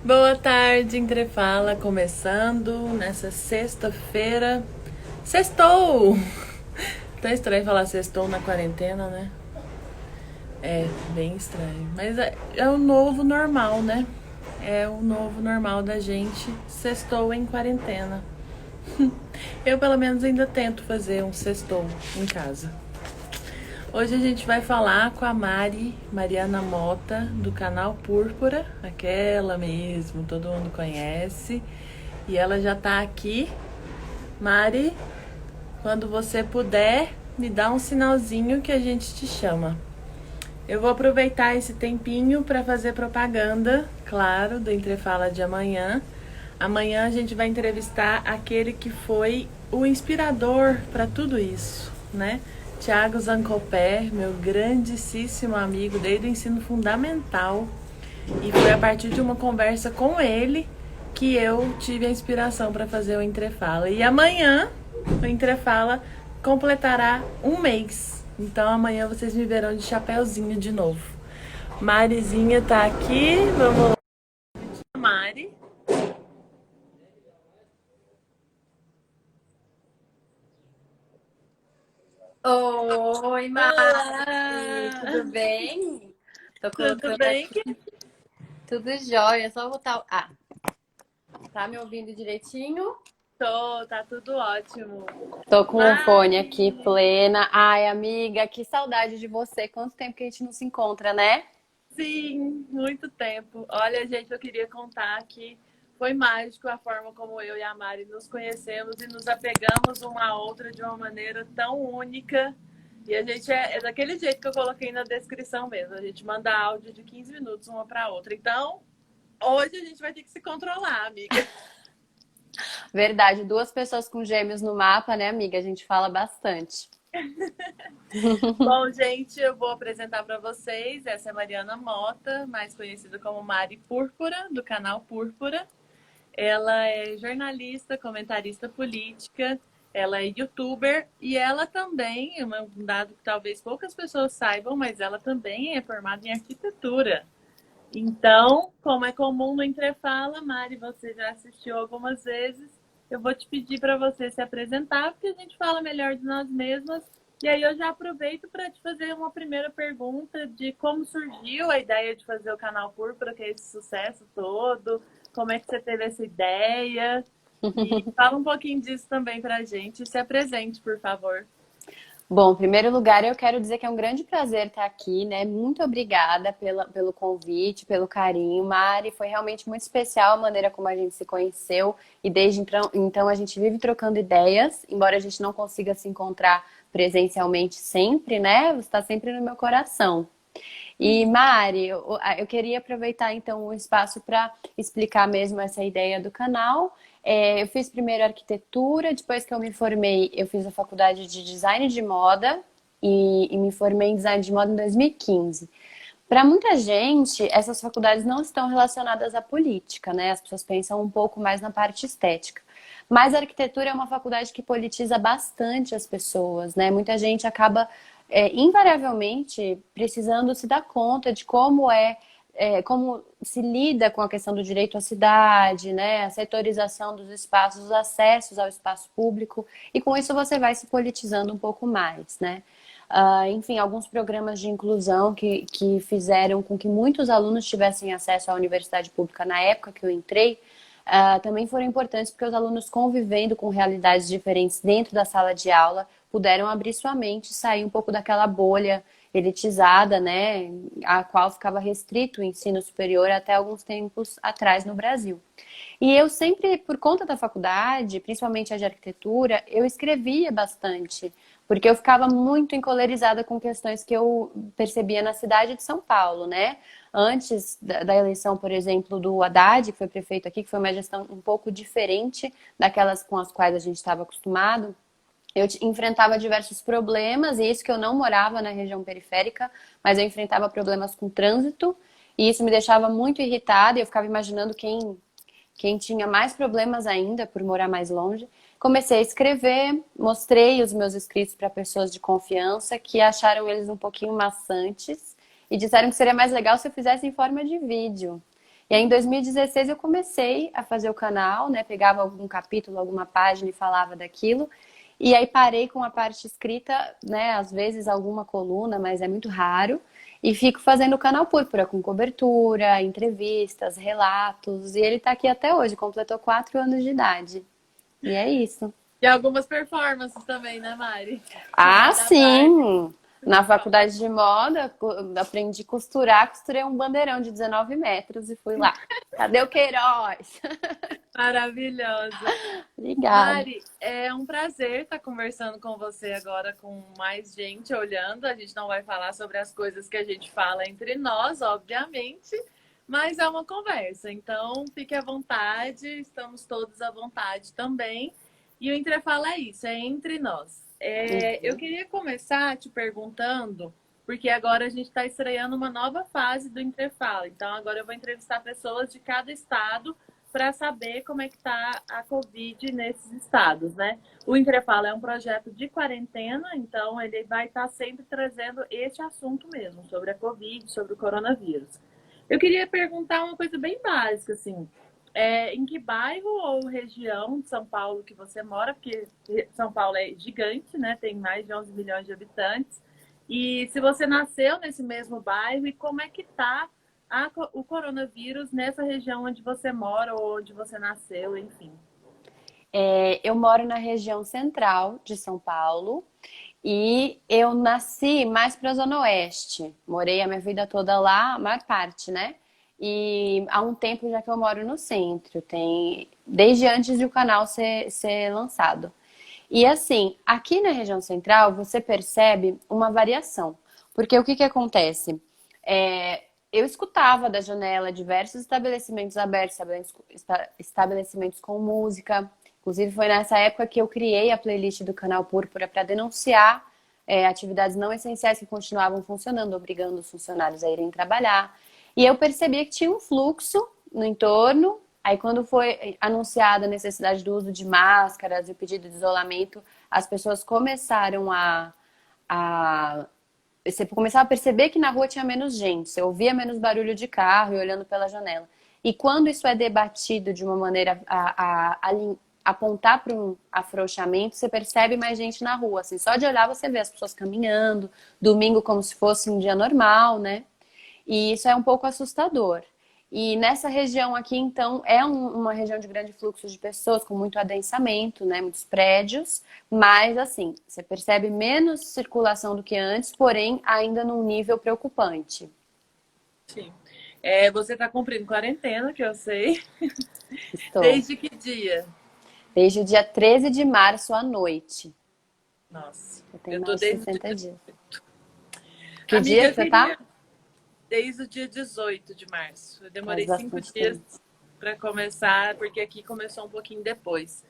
Boa tarde, Entrefala, começando nessa sexta-feira. Sextou! Tá estranho falar sextou na quarentena, né? É, bem estranho. Mas é o novo normal, né? É o novo normal da gente. Sextou em quarentena. Eu, pelo menos, ainda tento fazer um sextou em casa. Hoje a gente vai falar com a Mariana Mota, do canal Púrpura, aquela mesmo, todo mundo conhece. E ela já tá aqui. Mari, quando você puder, me dá um sinalzinho que a gente te chama. Eu vou aproveitar esse tempinho para fazer propaganda, claro, do Entrefala de amanhã. Amanhã a gente vai entrevistar aquele que foi o inspirador para tudo isso, né? Tiago Zancopé, meu grandíssimo amigo desde o ensino fundamental. E foi a partir de uma conversa com ele que eu tive a inspiração para fazer o Entrefala. E amanhã o Entrefala completará um mês. Então amanhã vocês me verão de chapéuzinho de novo. Marizinha tá aqui, vamos lá. Mari. Oi, Mari, tudo Olá! bem? Tô Tudo colocando bem? aqui tudo jóia, só botar. Tá me ouvindo direitinho? Tô, tá tudo ótimo. Tô com o fone aqui Mari! plena. Ai, amiga, que saudade de você. Quanto tempo que a gente não se encontra, né? Sim, muito tempo. Olha, gente, eu queria contar que foi mágico a forma como eu e a Mari nos conhecemos e nos apegamos uma à outra de uma maneira tão única. E a gente é daquele jeito que eu coloquei na descrição mesmo. A gente manda áudio de 15 minutos uma para outra. Então, hoje a gente vai ter que se controlar, amiga. Verdade, duas pessoas com gêmeos no mapa, né, amiga? A gente fala bastante. Bom, gente, eu vou apresentar para vocês. Essa é a Mariana Mota, mais conhecida como Mari Púrpura, do canal Púrpura. Ela é jornalista, comentarista política, ela é youtuber e ela também, é um dado que talvez poucas pessoas saibam, mas ela também é formada em arquitetura. Então, como é comum no Entrefala, Mari, você já assistiu algumas vezes, eu vou te pedir para você se apresentar, porque a gente fala melhor de nós mesmas. E aí eu já aproveito para te fazer uma primeira pergunta de como surgiu a ideia de fazer o canal Púrpura, que é esse sucesso todo, como é que você teve essa ideia? E fala um pouquinho disso também para a gente. Se apresente, por favor. Bom, em primeiro lugar, eu quero dizer que é um grande prazer estar aqui, né? Muito obrigada pelo convite, pelo carinho. Mari, foi realmente muito especial a maneira como a gente se conheceu e desde então a gente vive trocando ideias, embora a gente não consiga se encontrar presencialmente sempre, né? Você está sempre no meu coração. E Mari, eu queria aproveitar então o espaço para explicar mesmo essa ideia do canal. Eu fiz primeiro arquitetura, depois que eu me formei, eu fiz a faculdade de design de moda e me formei em design de moda em 2015. Para muita gente, essas faculdades não estão relacionadas à política, né? As pessoas pensam um pouco mais na parte estética. Mas a arquitetura é uma faculdade que politiza bastante as pessoas, né? Muita gente acaba, invariavelmente, precisando se dar conta de como se lida com a questão do direito à cidade, né? A setorização dos espaços, os acessos ao espaço público, e com isso você vai se politizando um pouco mais, né? Enfim, alguns programas de inclusão que fizeram com que muitos alunos tivessem acesso à universidade pública na época que eu entrei, também foram importantes porque os alunos convivendo com realidades diferentes dentro da sala de aula puderam abrir sua mente e sair um pouco daquela bolha elitizada, né, a qual ficava restrito o ensino superior até alguns tempos atrás no Brasil. E eu sempre, por conta da faculdade, principalmente a de arquitetura, eu escrevia bastante, porque eu ficava muito encolerizada com questões que eu percebia na cidade de São Paulo, né? Antes da eleição, por exemplo, do Haddad, que foi prefeito aqui, que foi uma gestão um pouco diferente daquelas com as quais a gente estava acostumado, eu enfrentava diversos problemas, e isso que eu não morava na região periférica, mas eu enfrentava problemas com trânsito, e isso me deixava muito irritada, e eu ficava imaginando quem tinha mais problemas ainda por morar mais longe. Comecei a escrever, mostrei os meus escritos para pessoas de confiança que acharam eles um pouquinho maçantes e disseram que seria mais legal se eu fizesse em forma de vídeo. E aí, em 2016, eu comecei a fazer o canal, né? Pegava algum capítulo, alguma página e falava daquilo. E aí parei com a parte escrita, né? Às vezes alguma coluna, mas é muito raro. E fico fazendo o canal Púrpura com cobertura, entrevistas, relatos. E ele tá aqui até hoje, completou 4 anos de idade. E é isso. E algumas performances também, né, Mari? Que Ah, vai dar parte. sim! Na faculdade de moda, aprendi a costurar, costurei um bandeirão de 19 metros e fui lá. Cadê o Queiroz? Maravilhosa. Obrigada. Mari, é um prazer estar conversando com você agora com mais gente olhando. A gente não vai falar sobre as coisas que a gente fala entre nós, obviamente, mas é uma conversa. Então, fique à vontade, estamos todos à vontade também. E o Entrefala é isso, é entre nós. Eu Uhum. queria começar te perguntando, porque agora a gente está estreando uma nova fase do Entrefala. Então, agora eu vou entrevistar pessoas de cada estado para saber como é que está a Covid nesses estados, né? O Entrefala é um projeto de quarentena, então ele vai estar sempre trazendo esse assunto mesmo, sobre a Covid, sobre o coronavírus. Eu queria perguntar uma coisa bem básica, assim, em que bairro ou região de São Paulo que você mora? Porque São Paulo é gigante, né? Tem mais de 11 milhões de habitantes. E se você nasceu nesse mesmo bairro, e como é que está o coronavírus nessa região onde você mora ou onde você nasceu, enfim. Eu moro na região central de São Paulo e eu nasci mais para a Zona Oeste. Morei a minha vida toda lá, a maior parte, né? E há um tempo já que eu moro no centro, tem desde antes de o canal ser lançado. E assim, aqui na região central você percebe uma variação, porque o que que acontece? Eu escutava da janela diversos estabelecimentos abertos, estabelecimentos com música. Inclusive foi nessa época que eu criei a playlist do Canal Púrpura para denunciar atividades não essenciais que continuavam funcionando, obrigando os funcionários a irem trabalhar. E eu percebia que tinha um fluxo no entorno. Aí, quando foi anunciada a necessidade do uso de máscaras e o pedido de isolamento, as pessoas começaram a você começava a perceber que na rua tinha menos gente, você ouvia menos barulho de carro e olhando pela janela. E quando isso é debatido de uma maneira a apontar para um afrouxamento, você percebe mais gente na rua. Assim, só de olhar você vê as pessoas caminhando, domingo como se fosse um dia normal, né? E isso é um pouco assustador. E nessa região aqui, então, é uma região de grande fluxo de pessoas, com muito adensamento, né? Muitos prédios. Mas, assim, você percebe menos circulação do que antes, porém, ainda num nível preocupante. Sim. Você está cumprindo quarentena, que eu sei. Estou. Desde que dia? Desde o dia 13 de março à noite. Nossa, Eu tenho eu tô mais de desde o 60 dia... dias. Que dia Amiga, que eu você tá? queria desde o dia 18 de março. Eu Faz demorei 5 bastante dias tempo. para começar, porque aqui começou um pouquinho depois.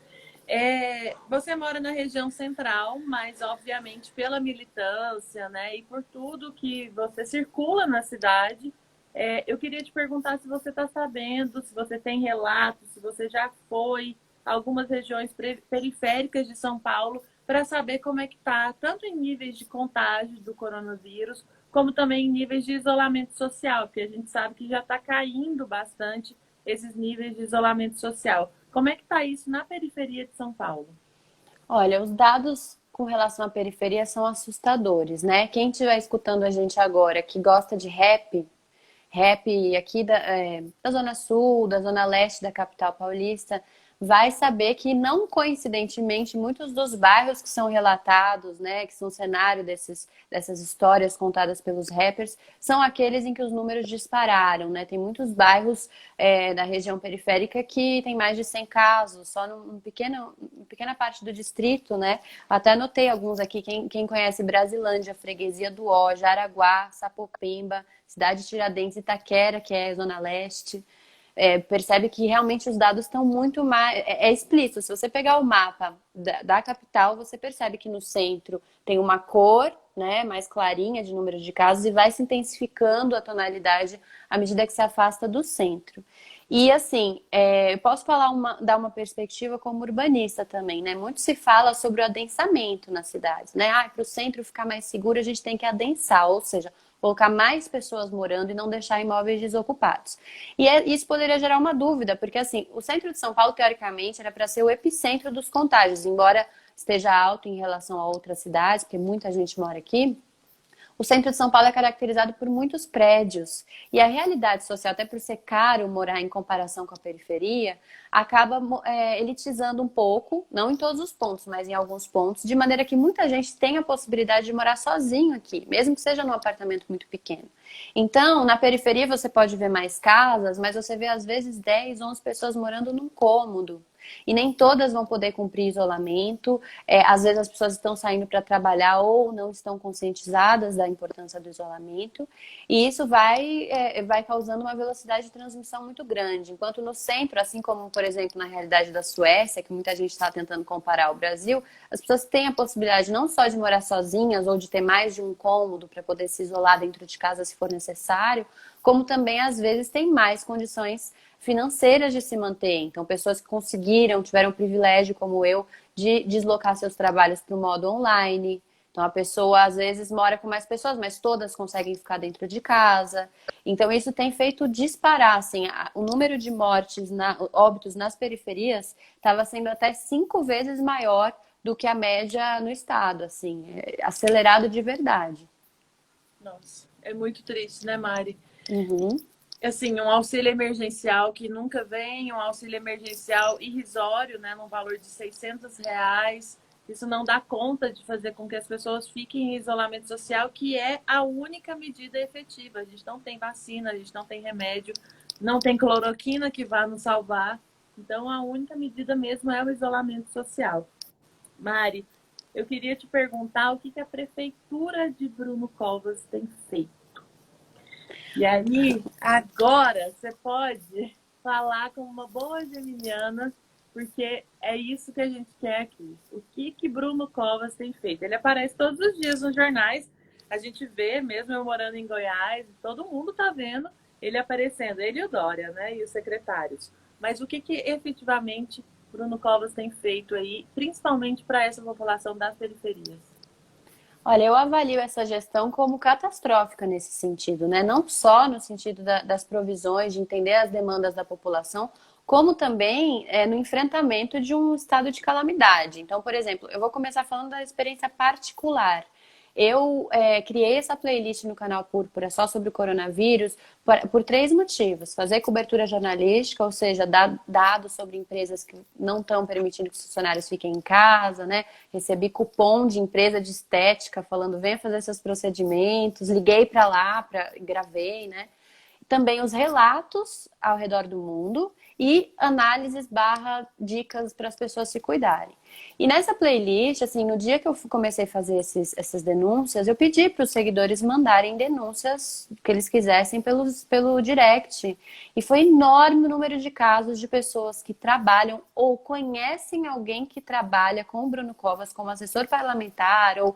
Você mora na região central, mas obviamente pela militância, né, e por tudo que você circula na cidade, eu queria te perguntar se você está sabendo, se você tem relatos, se você já foi a algumas regiões periféricas de São Paulo para saber como é que está, tanto em níveis de contágio do coronavírus, como também em níveis de isolamento social, porque a gente sabe que já está caindo bastante esses níveis de isolamento social. Como é que está isso na periferia de São Paulo? Olha, os dados com relação à periferia são assustadores, né? Quem estiver escutando a gente agora que gosta de rap aqui da Zona Sul, da Zona Leste da capital paulista, vai saber que, não coincidentemente, muitos dos bairros que são relatados, né, que são cenário dessas histórias contadas pelos rappers, são aqueles em que os números dispararam, né? Tem muitos bairros da região periférica que tem mais de 100 casos, só numa pequena parte do distrito, né? Até anotei alguns aqui, quem conhece Brasilândia, Freguesia do Ó, Jaraguá, Sapopemba, Cidade de Tiradentes, Itaquera, que é Zona Leste, percebe que realmente os dados estão muito mais... É explícito, se você pegar o mapa da capital, você percebe que no centro tem uma cor, né, mais clarinha de número de casos e vai se intensificando a tonalidade à medida que se afasta do centro. E assim, eu posso dar uma perspectiva como urbanista também, né? Muito se fala sobre o adensamento nas cidades, né? Para o centro ficar mais seguro, a gente tem que adensar, ou seja, colocar mais pessoas morando e não deixar imóveis desocupados. E isso poderia gerar uma dúvida, porque assim, o centro de São Paulo, teoricamente, era para ser o epicentro dos contágios, embora esteja alto em relação a outras cidades, porque muita gente mora aqui. O centro de São Paulo é caracterizado por muitos prédios. E a realidade social, até por ser caro morar em comparação com a periferia, acaba elitizando um pouco, não em todos os pontos, mas em alguns pontos, de maneira que muita gente tem a possibilidade de morar sozinho aqui, mesmo que seja num apartamento muito pequeno. Então, na periferia você pode ver mais casas, mas você vê às vezes 10, 11 pessoas morando num cômodo. E nem todas vão poder cumprir isolamento. Às vezes as pessoas estão saindo para trabalhar ou não estão conscientizadas da importância do isolamento. E isso vai causando uma velocidade de transmissão muito grande. Enquanto no centro, assim como, por exemplo, na realidade da Suécia, que muita gente está tentando comparar ao Brasil, as pessoas têm a possibilidade não só de morar sozinhas ou de ter mais de um cômodo para poder se isolar dentro de casa se for necessário, como também, às vezes, tem mais condições financeiras de se manter. Então, pessoas que conseguiram, tiveram o privilégio, como eu, de deslocar seus trabalhos para o modo online. Então, a pessoa, às vezes, mora com mais pessoas, mas todas conseguem ficar dentro de casa. Então, isso tem feito disparar, assim, o número de mortes, óbitos nas periferias estava sendo até 5 vezes maior do que a média no estado, assim, acelerado de verdade. Nossa, é muito triste, né, Mari? Uhum. Assim, um auxílio emergencial que nunca vem, um auxílio emergencial irrisório, né, num valor de R$ 600. Isso não dá conta de fazer com que as pessoas fiquem em isolamento social, que é a única medida efetiva. A gente não tem vacina, a gente não tem remédio, não tem cloroquina que vá nos salvar. Então, a única medida mesmo é o isolamento social. Mari, eu queria te perguntar o que a Prefeitura de Bruno Covas tem feito. E aí, agora, você pode falar como uma boa geminiana, porque é isso que a gente quer aqui. O que Bruno Covas tem feito? Ele aparece todos os dias nos jornais, a gente vê, mesmo eu morando em Goiás, todo mundo tá vendo ele aparecendo, ele e o Dória, né, e os secretários. Mas o que efetivamente Bruno Covas tem feito aí, principalmente para essa população das periferias? Olha, eu avalio essa gestão como catastrófica nesse sentido, né? Não só no sentido das provisões, de entender as demandas da população, como também no enfrentamento de um estado de calamidade. Então, por exemplo, eu vou começar falando da experiência particular. Eu criei essa playlist no canal Púrpura só sobre o coronavírus por 3 motivos. Fazer cobertura jornalística, ou seja, dar dados sobre empresas que não estão permitindo que os funcionários fiquem em casa, né? Recebi cupom de empresa de estética falando, venha fazer seus procedimentos. Liguei para lá, gravei, né? Também os relatos ao redor do mundo e análises barra dicas para as pessoas se cuidarem. E nessa playlist, assim, no dia que eu comecei a fazer essas denúncias, eu pedi para os seguidores mandarem denúncias que eles quisessem pelo direct. E foi enorme o número de casos de pessoas que trabalham ou conhecem alguém que trabalha com o Bruno Covas como assessor parlamentar ou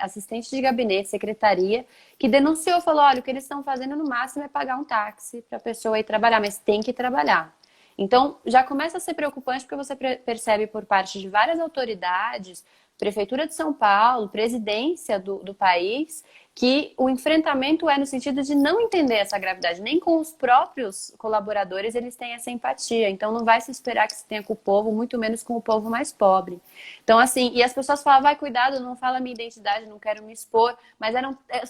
assistente de gabinete, secretaria, que denunciou, falou, olha, o que eles estão fazendo no máximo é pagar um táxi para a pessoa ir trabalhar, mas tem que trabalhar. Então, já começa a ser preocupante porque você percebe por parte de várias autoridades, Prefeitura de São Paulo, presidência do país, que o enfrentamento é no sentido de não entender essa gravidade. Nem com os próprios colaboradores eles têm essa empatia. Então, não vai se esperar que se tenha com o povo, muito menos com o povo mais pobre. Então, assim, e as pessoas falam, vai, cuidado, não fala minha identidade, não quero me expor. Mas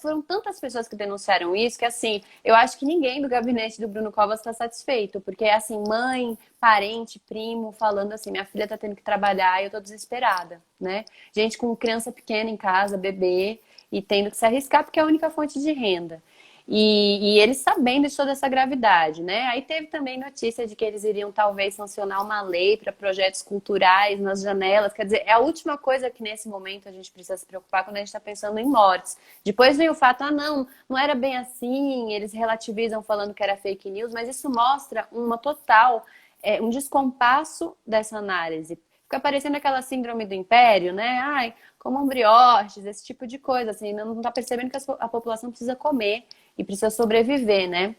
foram tantas pessoas que denunciaram isso que, assim, eu acho que ninguém do gabinete do Bruno Covas está satisfeito. Porque, assim, mãe, parente, primo, falando assim, minha filha tá tendo que trabalhar e eu tô desesperada, né? Gente com criança pequena em casa, bebê, e tendo que se arriscar porque é a única fonte de renda. E eles sabendo de toda essa gravidade, né? Aí teve também notícia de que eles iriam talvez sancionar uma lei para projetos culturais nas janelas. Quer dizer, é a última coisa que nesse momento a gente precisa se preocupar quando a gente está pensando em mortes. Depois vem o fato, não era bem assim, eles relativizam falando que era fake news, mas isso mostra uma total, um descompasso dessa análise. Fica parecendo aquela síndrome do império, né? Ai, comam brioches, esse tipo de coisa, assim, não tá percebendo que a população precisa comer e precisa sobreviver, né?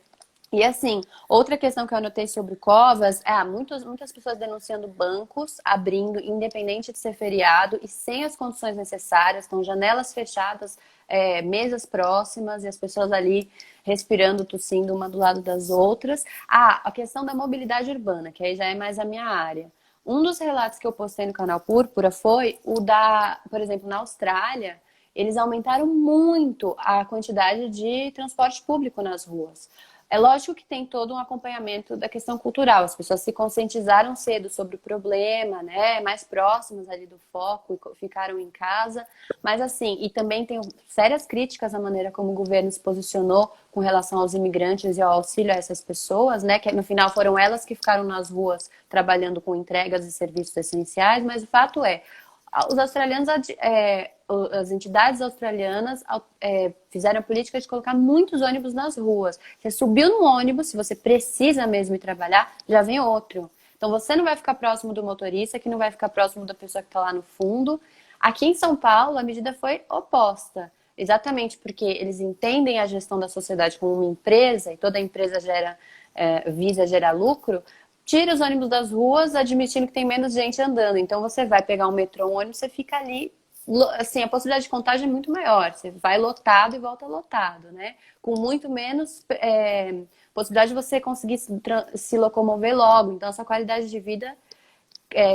E assim, outra questão que eu anotei sobre Covas é muitas pessoas denunciando bancos abrindo, independente de ser feriado e sem as condições necessárias, com janelas fechadas, mesas próximas e as pessoas ali respirando, tossindo uma do lado das outras. Ah, a questão da mobilidade urbana, que aí já é mais a minha área. Um dos relatos que eu postei no canal Púrpura foi o da, por exemplo, na Austrália, eles aumentaram muito a quantidade de transporte público nas ruas. É lógico que tem todo um acompanhamento da questão cultural. As pessoas se conscientizaram cedo sobre o problema, né? Mais próximas ali do foco e ficaram em casa. Mas assim, e também tem sérias críticas à maneira como o governo se posicionou com relação aos imigrantes e ao auxílio a essas pessoas, né? Que no final foram elas que ficaram nas ruas trabalhando com entregas e serviços essenciais. Mas o fato é, os australianos, as entidades australianas fizeram a política de colocar muitos ônibus nas ruas. Você subiu no ônibus, se você precisa mesmo ir trabalhar, já vem outro. Então você não vai ficar próximo do motorista, que não vai ficar próximo da pessoa que está lá no fundo. Aqui em São Paulo, a medida foi oposta. Exatamente porque eles entendem a gestão da sociedade como uma empresa, e toda empresa visa gerar lucro. Tira os ônibus das ruas, admitindo que tem menos gente andando. Então você vai pegar um metrô, um ônibus, você fica ali, assim, a possibilidade de contágio é muito maior. Você vai lotado e volta lotado, né? Com muito menos possibilidade de você conseguir se locomover logo. Então essa qualidade de vida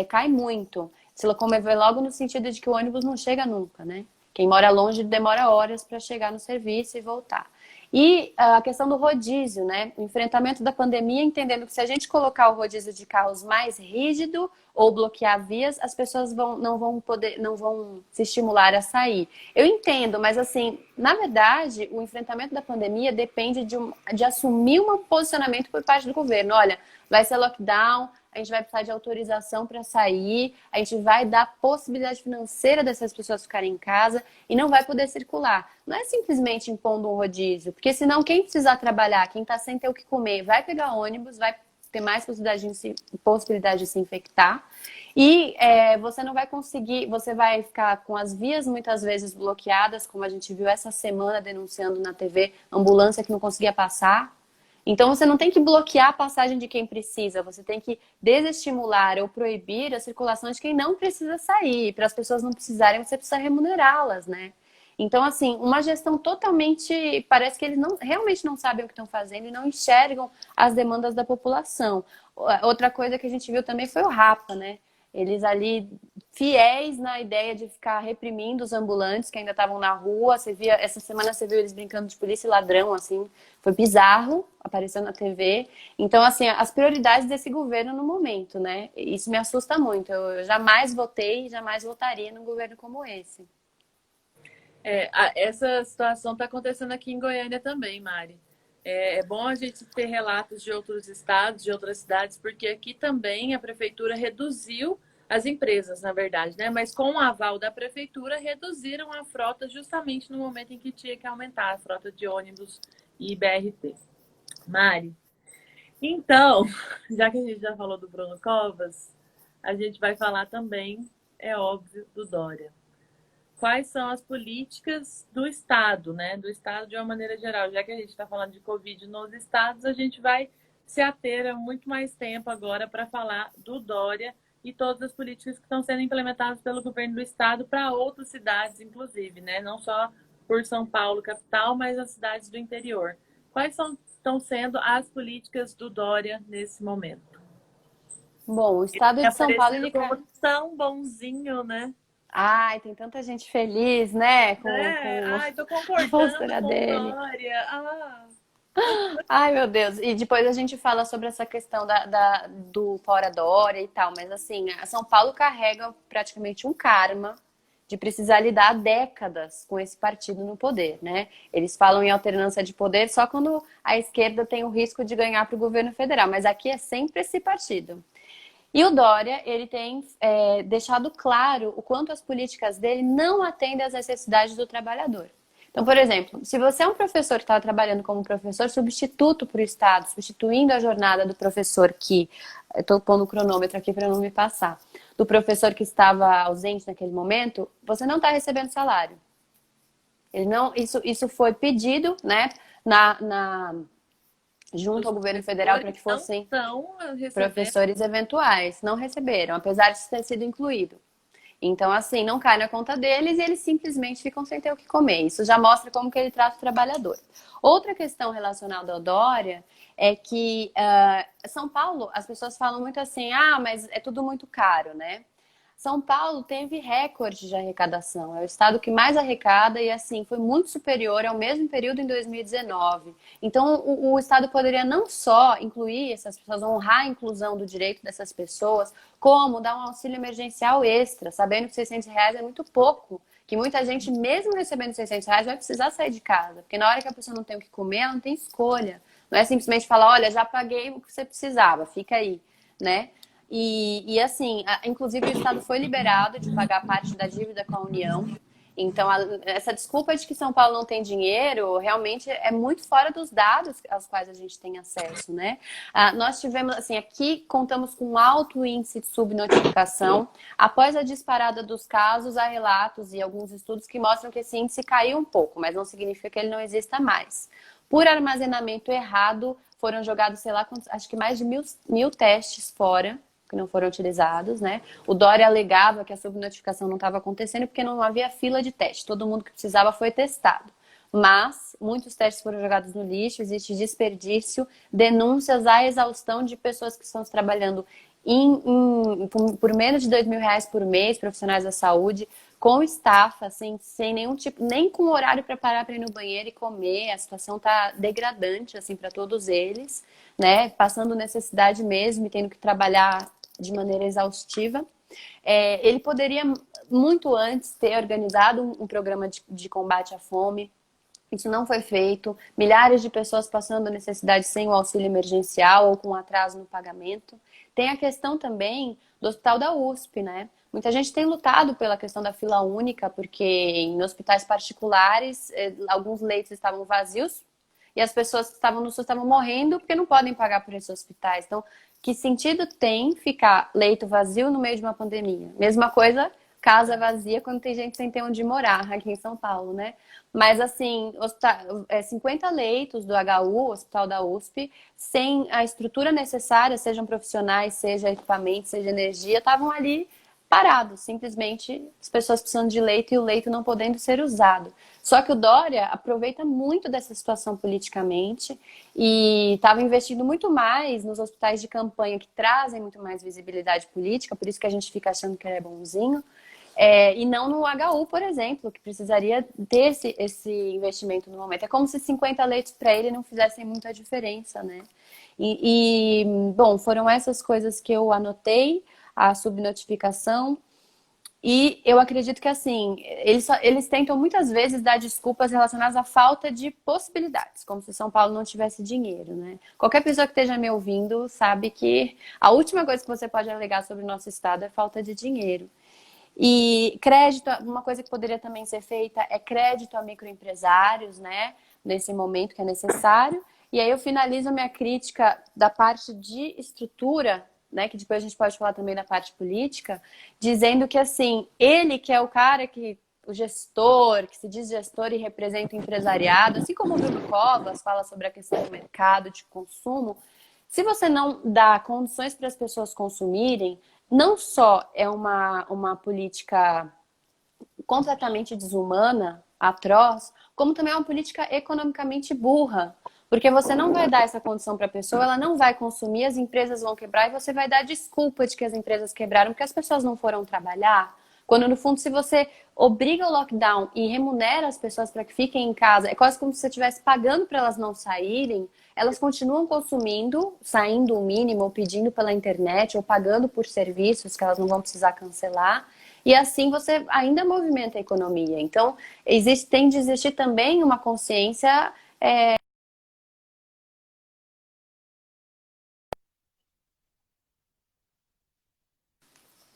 cai muito. Se locomover logo no sentido de que o ônibus não chega nunca, né? Quem mora longe demora horas para chegar no serviço e voltar. E a questão do rodízio, né? O enfrentamento da pandemia, entendendo que se a gente colocar o rodízio de carros mais rígido ou bloquear vias, as pessoas não vão se estimular a sair. Eu entendo, mas assim, na verdade, o enfrentamento da pandemia depende de assumir um posicionamento por parte do governo. Olha, vai ser lockdown, a gente vai precisar de autorização para sair, a gente vai dar possibilidade financeira dessas pessoas ficarem em casa e não vai poder circular. Não é simplesmente impondo um rodízio, porque senão quem precisar trabalhar, quem está sem ter o que comer, vai pegar ônibus, vai ter mais possibilidade de se infectar e você não vai conseguir, você vai ficar com as vias muitas vezes bloqueadas, como a gente viu essa semana denunciando na TV, ambulância que não conseguia passar. Então você não tem que bloquear a passagem de quem precisa, você tem que desestimular ou proibir a circulação de quem não precisa sair. Para as pessoas não precisarem, você precisa remunerá-las, né? Então, assim, uma gestão totalmente. Parece que eles realmente não sabem o que estão fazendo e não enxergam as demandas da população. Outra coisa que a gente viu também foi o Rapa, né? Eles ali fiéis na ideia de ficar reprimindo os ambulantes que ainda estavam na rua. Essa semana você viu eles brincando de polícia e ladrão, assim, foi bizarro, apareceu na TV. Então, assim, as prioridades desse governo no momento, né? Isso me assusta muito. Eu jamais votei, jamais votaria num governo como esse. Essa situação está acontecendo aqui em Goiânia também, Mari. É bom a gente ter relatos de outros estados, de outras cidades, porque aqui também a prefeitura reduziu as empresas, na verdade, né? Mas com o aval da prefeitura, reduziram a frota justamente no momento em que tinha que aumentar a frota de ônibus e BRT. Mari, então, já que a gente já falou do Bruno Covas, a gente vai falar também, é óbvio, do Dória. Quais são as políticas do Estado, né? Do Estado de uma maneira geral. Já que a gente está falando de Covid nos estados, a gente vai se ater a muito mais tempo agora para falar do Dória e todas as políticas que estão sendo implementadas pelo governo do Estado para outras cidades, inclusive, né? Não só por São Paulo, capital, mas as cidades do interior. Estão sendo as políticas do Dória nesse momento? Bom, o estado Ele de São Paulo, apareceu como tão bonzinho, né? Ai, tem tanta gente feliz, né, com Ai, tô a concordando postura com o dele. Dória. Ah. Ai, meu Deus. E depois a gente fala sobre essa questão do fora Dória e tal. Mas assim, a São Paulo carrega praticamente um karma de precisar lidar há décadas com esse partido no poder, né? Eles falam em alternância de poder só quando a esquerda tem o risco de ganhar para o governo federal. Mas aqui é sempre esse partido. E o Dória, ele tem deixado claro o quanto as políticas dele não atendem às necessidades do trabalhador. Então, por exemplo, se você é um professor que está trabalhando como professor substituto para o Estado, substituindo a jornada do professor que, estou pondo o cronômetro aqui para não me passar, do professor que estava ausente naquele momento, você não está recebendo salário. Ele não, isso foi pedido, né, junto Os ao governo federal para professores que não fossem estão recebendo. professores eventuais. Não receberam, apesar de ter sido incluído. Então, assim, não cai na conta deles e eles simplesmente ficam sem ter o que comer. Isso já mostra como que ele trata o trabalhador. Outra questão relacionada ao Dória é que São Paulo, as pessoas falam muito assim, ah, mas é tudo muito caro, né? São Paulo teve recorde de arrecadação. É o estado que mais arrecada e, assim, foi muito superior ao mesmo período em 2019. Então, o estado poderia não só incluir essas pessoas, honrar a inclusão do direito dessas pessoas, como dar um auxílio emergencial extra, sabendo que R$ 600 é muito pouco. Que muita gente, mesmo recebendo R$ 600, vai precisar sair de casa. Porque na hora que a pessoa não tem o que comer, ela não tem escolha. Não é simplesmente falar, olha, já paguei o que você precisava, fica aí, né? E assim, inclusive o Estado foi liberado de pagar parte da dívida com a União. Então, essa desculpa de que São Paulo não tem dinheiro realmente é muito fora dos dados aos quais a gente tem acesso, né? Nós tivemos, assim, aqui contamos com um alto índice de subnotificação. Após a disparada dos casos, há relatos e alguns estudos que mostram que esse índice caiu um pouco, mas não significa que ele não exista mais. Por armazenamento errado, foram jogados, sei lá, acho que mais de mil testes fora, que não foram utilizados, né? O Dória alegava que a subnotificação não estava acontecendo porque não havia fila de teste. Todo mundo que precisava foi testado. Mas muitos testes foram jogados no lixo, existe desperdício, denúncias à exaustão de pessoas que estão trabalhando por menos de R$ 2.000 por mês, profissionais da saúde, com estafa, assim, sem nenhum tipo, nem com horário para parar para ir no banheiro e comer. A situação está degradante, assim, para todos eles, né? Passando necessidade mesmo e tendo que trabalhar de maneira exaustiva. Ele poderia, muito antes, ter organizado um programa de combate à fome. Isso não foi feito. Milhares de pessoas passando necessidade sem o auxílio emergencial ou com atraso no pagamento. Tem a questão também do hospital da USP, né? Muita gente tem lutado pela questão da fila única, porque em hospitais particulares, alguns leitos estavam vazios e as pessoas que estavam no SUS estavam morrendo porque não podem pagar por esses hospitais. Então, que sentido tem ficar leito vazio no meio de uma pandemia? Mesma coisa, casa vazia quando tem gente sem ter onde morar aqui em São Paulo, né? Mas, assim, 50 leitos do HU, Hospital da USP, sem a estrutura necessária, sejam profissionais, seja equipamento, seja energia, estavam ali parados. Simplesmente as pessoas precisando de leito e o leito não podendo ser usado. Só que o Dória aproveita muito dessa situação politicamente e estava investindo muito mais nos hospitais de campanha que trazem muito mais visibilidade política, por isso que a gente fica achando que ele é bonzinho. E não no HU, por exemplo, que precisaria ter esse investimento no momento. É como se 50 leitos para ele não fizessem muita diferença, né? Bom, foram essas coisas que eu anotei, a subnotificação. E eu acredito que, assim, eles tentam muitas vezes dar desculpas relacionadas à falta de possibilidades, como se São Paulo não tivesse dinheiro, né? Qualquer pessoa que esteja me ouvindo sabe que a última coisa que você pode alegar sobre o nosso estado é falta de dinheiro. E crédito, uma coisa que poderia também ser feita é crédito a microempresários, né? Nesse momento que é necessário. E aí eu finalizo a minha crítica da parte de estrutura, né? Que depois a gente pode falar também da parte política, dizendo que, assim, ele que é o cara que o gestor, que se diz gestor e representa o empresariado, assim como o Bruno Covas fala sobre a questão do mercado de consumo, se você não dá condições para as pessoas consumirem, não só é uma política completamente desumana, atroz, como também é uma política economicamente burra. Porque você não vai dar essa condição para a pessoa, ela não vai consumir, as empresas vão quebrar e você vai dar desculpa de que as empresas quebraram porque as pessoas não foram trabalhar. Quando, no fundo, se você obriga o lockdown e remunera as pessoas para que fiquem em casa, é quase como se você estivesse pagando para elas não saírem, elas continuam consumindo, saindo o mínimo, ou pedindo pela internet, ou pagando por serviços que elas não vão precisar cancelar. E assim você ainda movimenta a economia. Então, tem de existir também uma consciência. É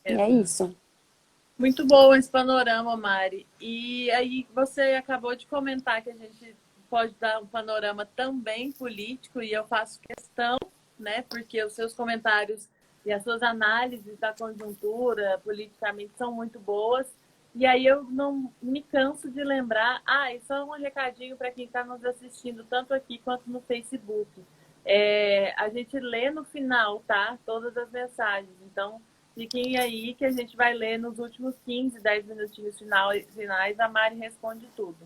Exato. isso. Muito bom esse panorama, Mari. E aí você acabou de comentar que a gente pode dar um panorama também político e eu faço questão, né? Porque os seus comentários e as suas análises da conjuntura politicamente são muito boas. E aí eu não me canso de lembrar, e só um recadinho para quem está nos assistindo, tanto aqui quanto no Facebook. A gente lê no final, tá? Todas as mensagens. Então, fiquem aí que a gente vai ler nos últimos 15, 10 minutinhos finais, a Mari responde tudo.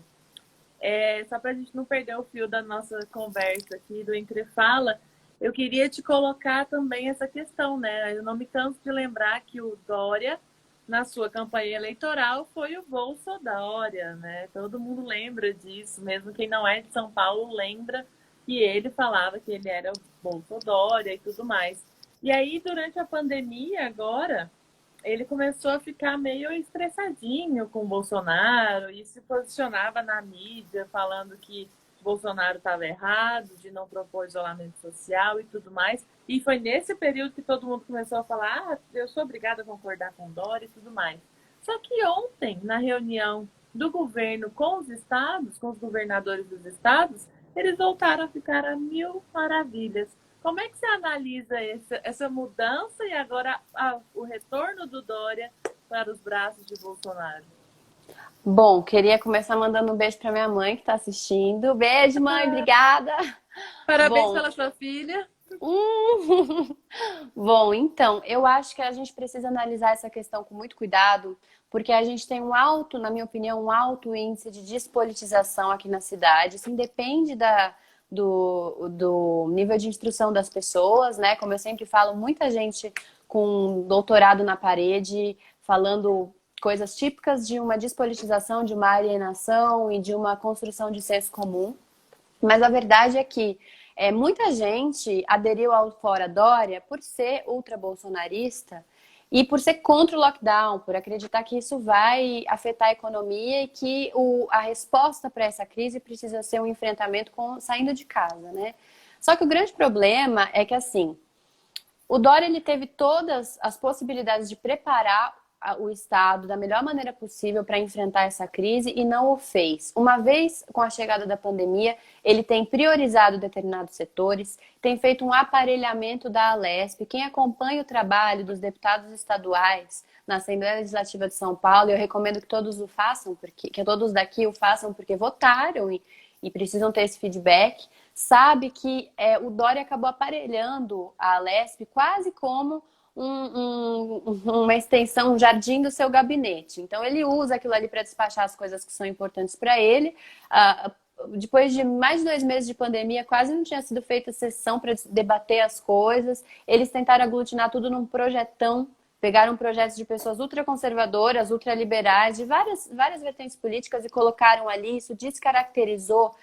Só para a gente não perder o fio da nossa conversa aqui do Entre Fala, eu queria te colocar também essa questão, né? Eu não me canso de lembrar que o Dória, na sua campanha eleitoral, foi o Bolsodória, né? Todo mundo lembra disso, mesmo quem não é de São Paulo lembra que ele falava que ele era o Bolsodória e tudo mais. E aí, durante a pandemia, agora, ele começou a ficar meio estressadinho com o Bolsonaro e se posicionava na mídia falando que Bolsonaro estava errado, de não propor isolamento social e tudo mais. E foi nesse período que todo mundo começou a falar: ah, eu sou obrigada a concordar com Dória e tudo mais. Só que ontem, na reunião do governo com os estados, com os governadores dos estados, eles voltaram a ficar a mil maravilhas. Como é que você analisa essa mudança e agora o retorno do Dória para os braços de Bolsonaro? Bom, queria começar mandando um beijo para minha mãe que está assistindo. Beijo, mãe, obrigada. Parabéns Bom, pela sua filha. Bom, então, eu acho que a gente precisa analisar essa questão com muito cuidado, porque a gente tem na minha opinião, um alto índice de despolitização aqui na cidade. Isso independe do nível de instrução das pessoas, né? Como eu sempre falo, muita gente com doutorado na parede, falando coisas típicas de uma despolitização, de uma alienação e de uma construção de senso comum. Mas a verdade é que muita gente aderiu ao Fora Dória por ser ultra-bolsonarista e por ser contra o lockdown, por acreditar que isso vai afetar a economia e que a resposta para essa crise precisa ser um enfrentamento saindo de casa, né? Só que o grande problema é que, assim, o Dória ele teve todas as possibilidades de preparar o Estado da melhor maneira possível para enfrentar essa crise e não o fez. Uma vez com a chegada da pandemia, ele tem priorizado determinados setores, tem feito um aparelhamento da Alesp. Quem acompanha o trabalho dos deputados estaduais na Assembleia Legislativa de São Paulo, eu recomendo que todos o façam, que todos daqui o façam porque votaram e precisam ter esse feedback, sabe que o Dória acabou aparelhando a Alesp quase como uma extensão, um jardim do seu gabinete. Então, ele usa aquilo ali para despachar as coisas que são importantes para ele. Depois de mais de 2 meses de pandemia, quase não tinha sido feita sessão para debater as coisas. Eles tentaram aglutinar tudo num projetão. Pegaram projetos de pessoas ultraconservadoras, ultraliberais, de várias vertentes políticas e colocaram ali. Isso descaracterizou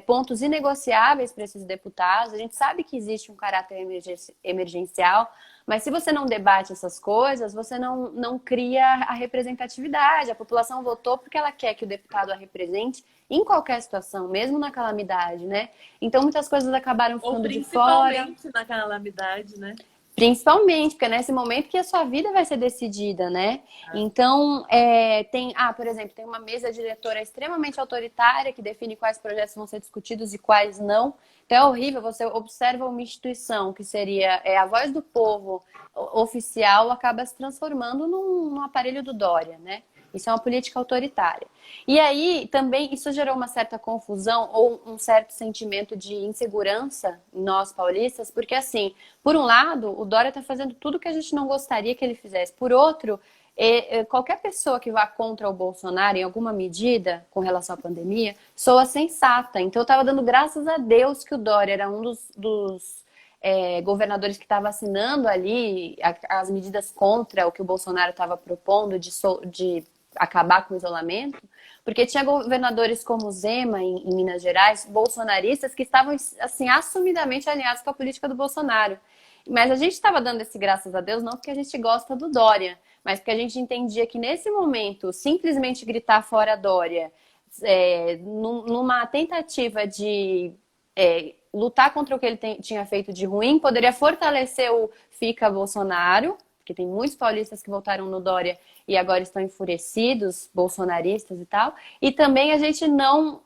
pontos inegociáveis para esses deputados. A gente sabe que existe um caráter emergencial, mas se você não debate essas coisas, você não cria a representatividade. A população votou porque ela quer que o deputado a represente em qualquer situação, mesmo na calamidade, né? Então muitas coisas acabaram ficando de fora. Principalmente na calamidade, né? Principalmente, porque é nesse momento que a sua vida vai ser decidida, né? Então, por exemplo, tem uma mesa diretora extremamente autoritária que define quais projetos vão ser discutidos e quais não. Então, é horrível, você observa uma instituição que seria a voz do povo oficial, acaba se transformando num aparelho do Dória, né? Isso é uma política autoritária. E aí, também, isso gerou uma certa confusão ou um certo sentimento de insegurança em nós paulistas, porque, assim, por um lado, o Dória está fazendo tudo que a gente não gostaria que ele fizesse. Por outro, qualquer pessoa que vá contra o Bolsonaro, em alguma medida, com relação à pandemia, soa sensata. Então, eu estava dando graças a Deus que o Dória era um dos governadores que estava assinando ali as medidas contra o que o Bolsonaro estava propondo de acabar com o isolamento, porque tinha governadores como Zema em Minas Gerais, bolsonaristas, que estavam assim assumidamente alinhados com a política do Bolsonaro. Mas a gente estava dando esse graças a Deus não porque a gente gosta do Dória, mas porque a gente entendia que nesse momento simplesmente gritar fora Dória, numa tentativa de lutar contra o que ele tinha feito de ruim, poderia fortalecer o Fica Bolsonaro, porque tem muitos paulistas que votaram no Dória e agora estão enfurecidos, bolsonaristas e tal. E também a gente não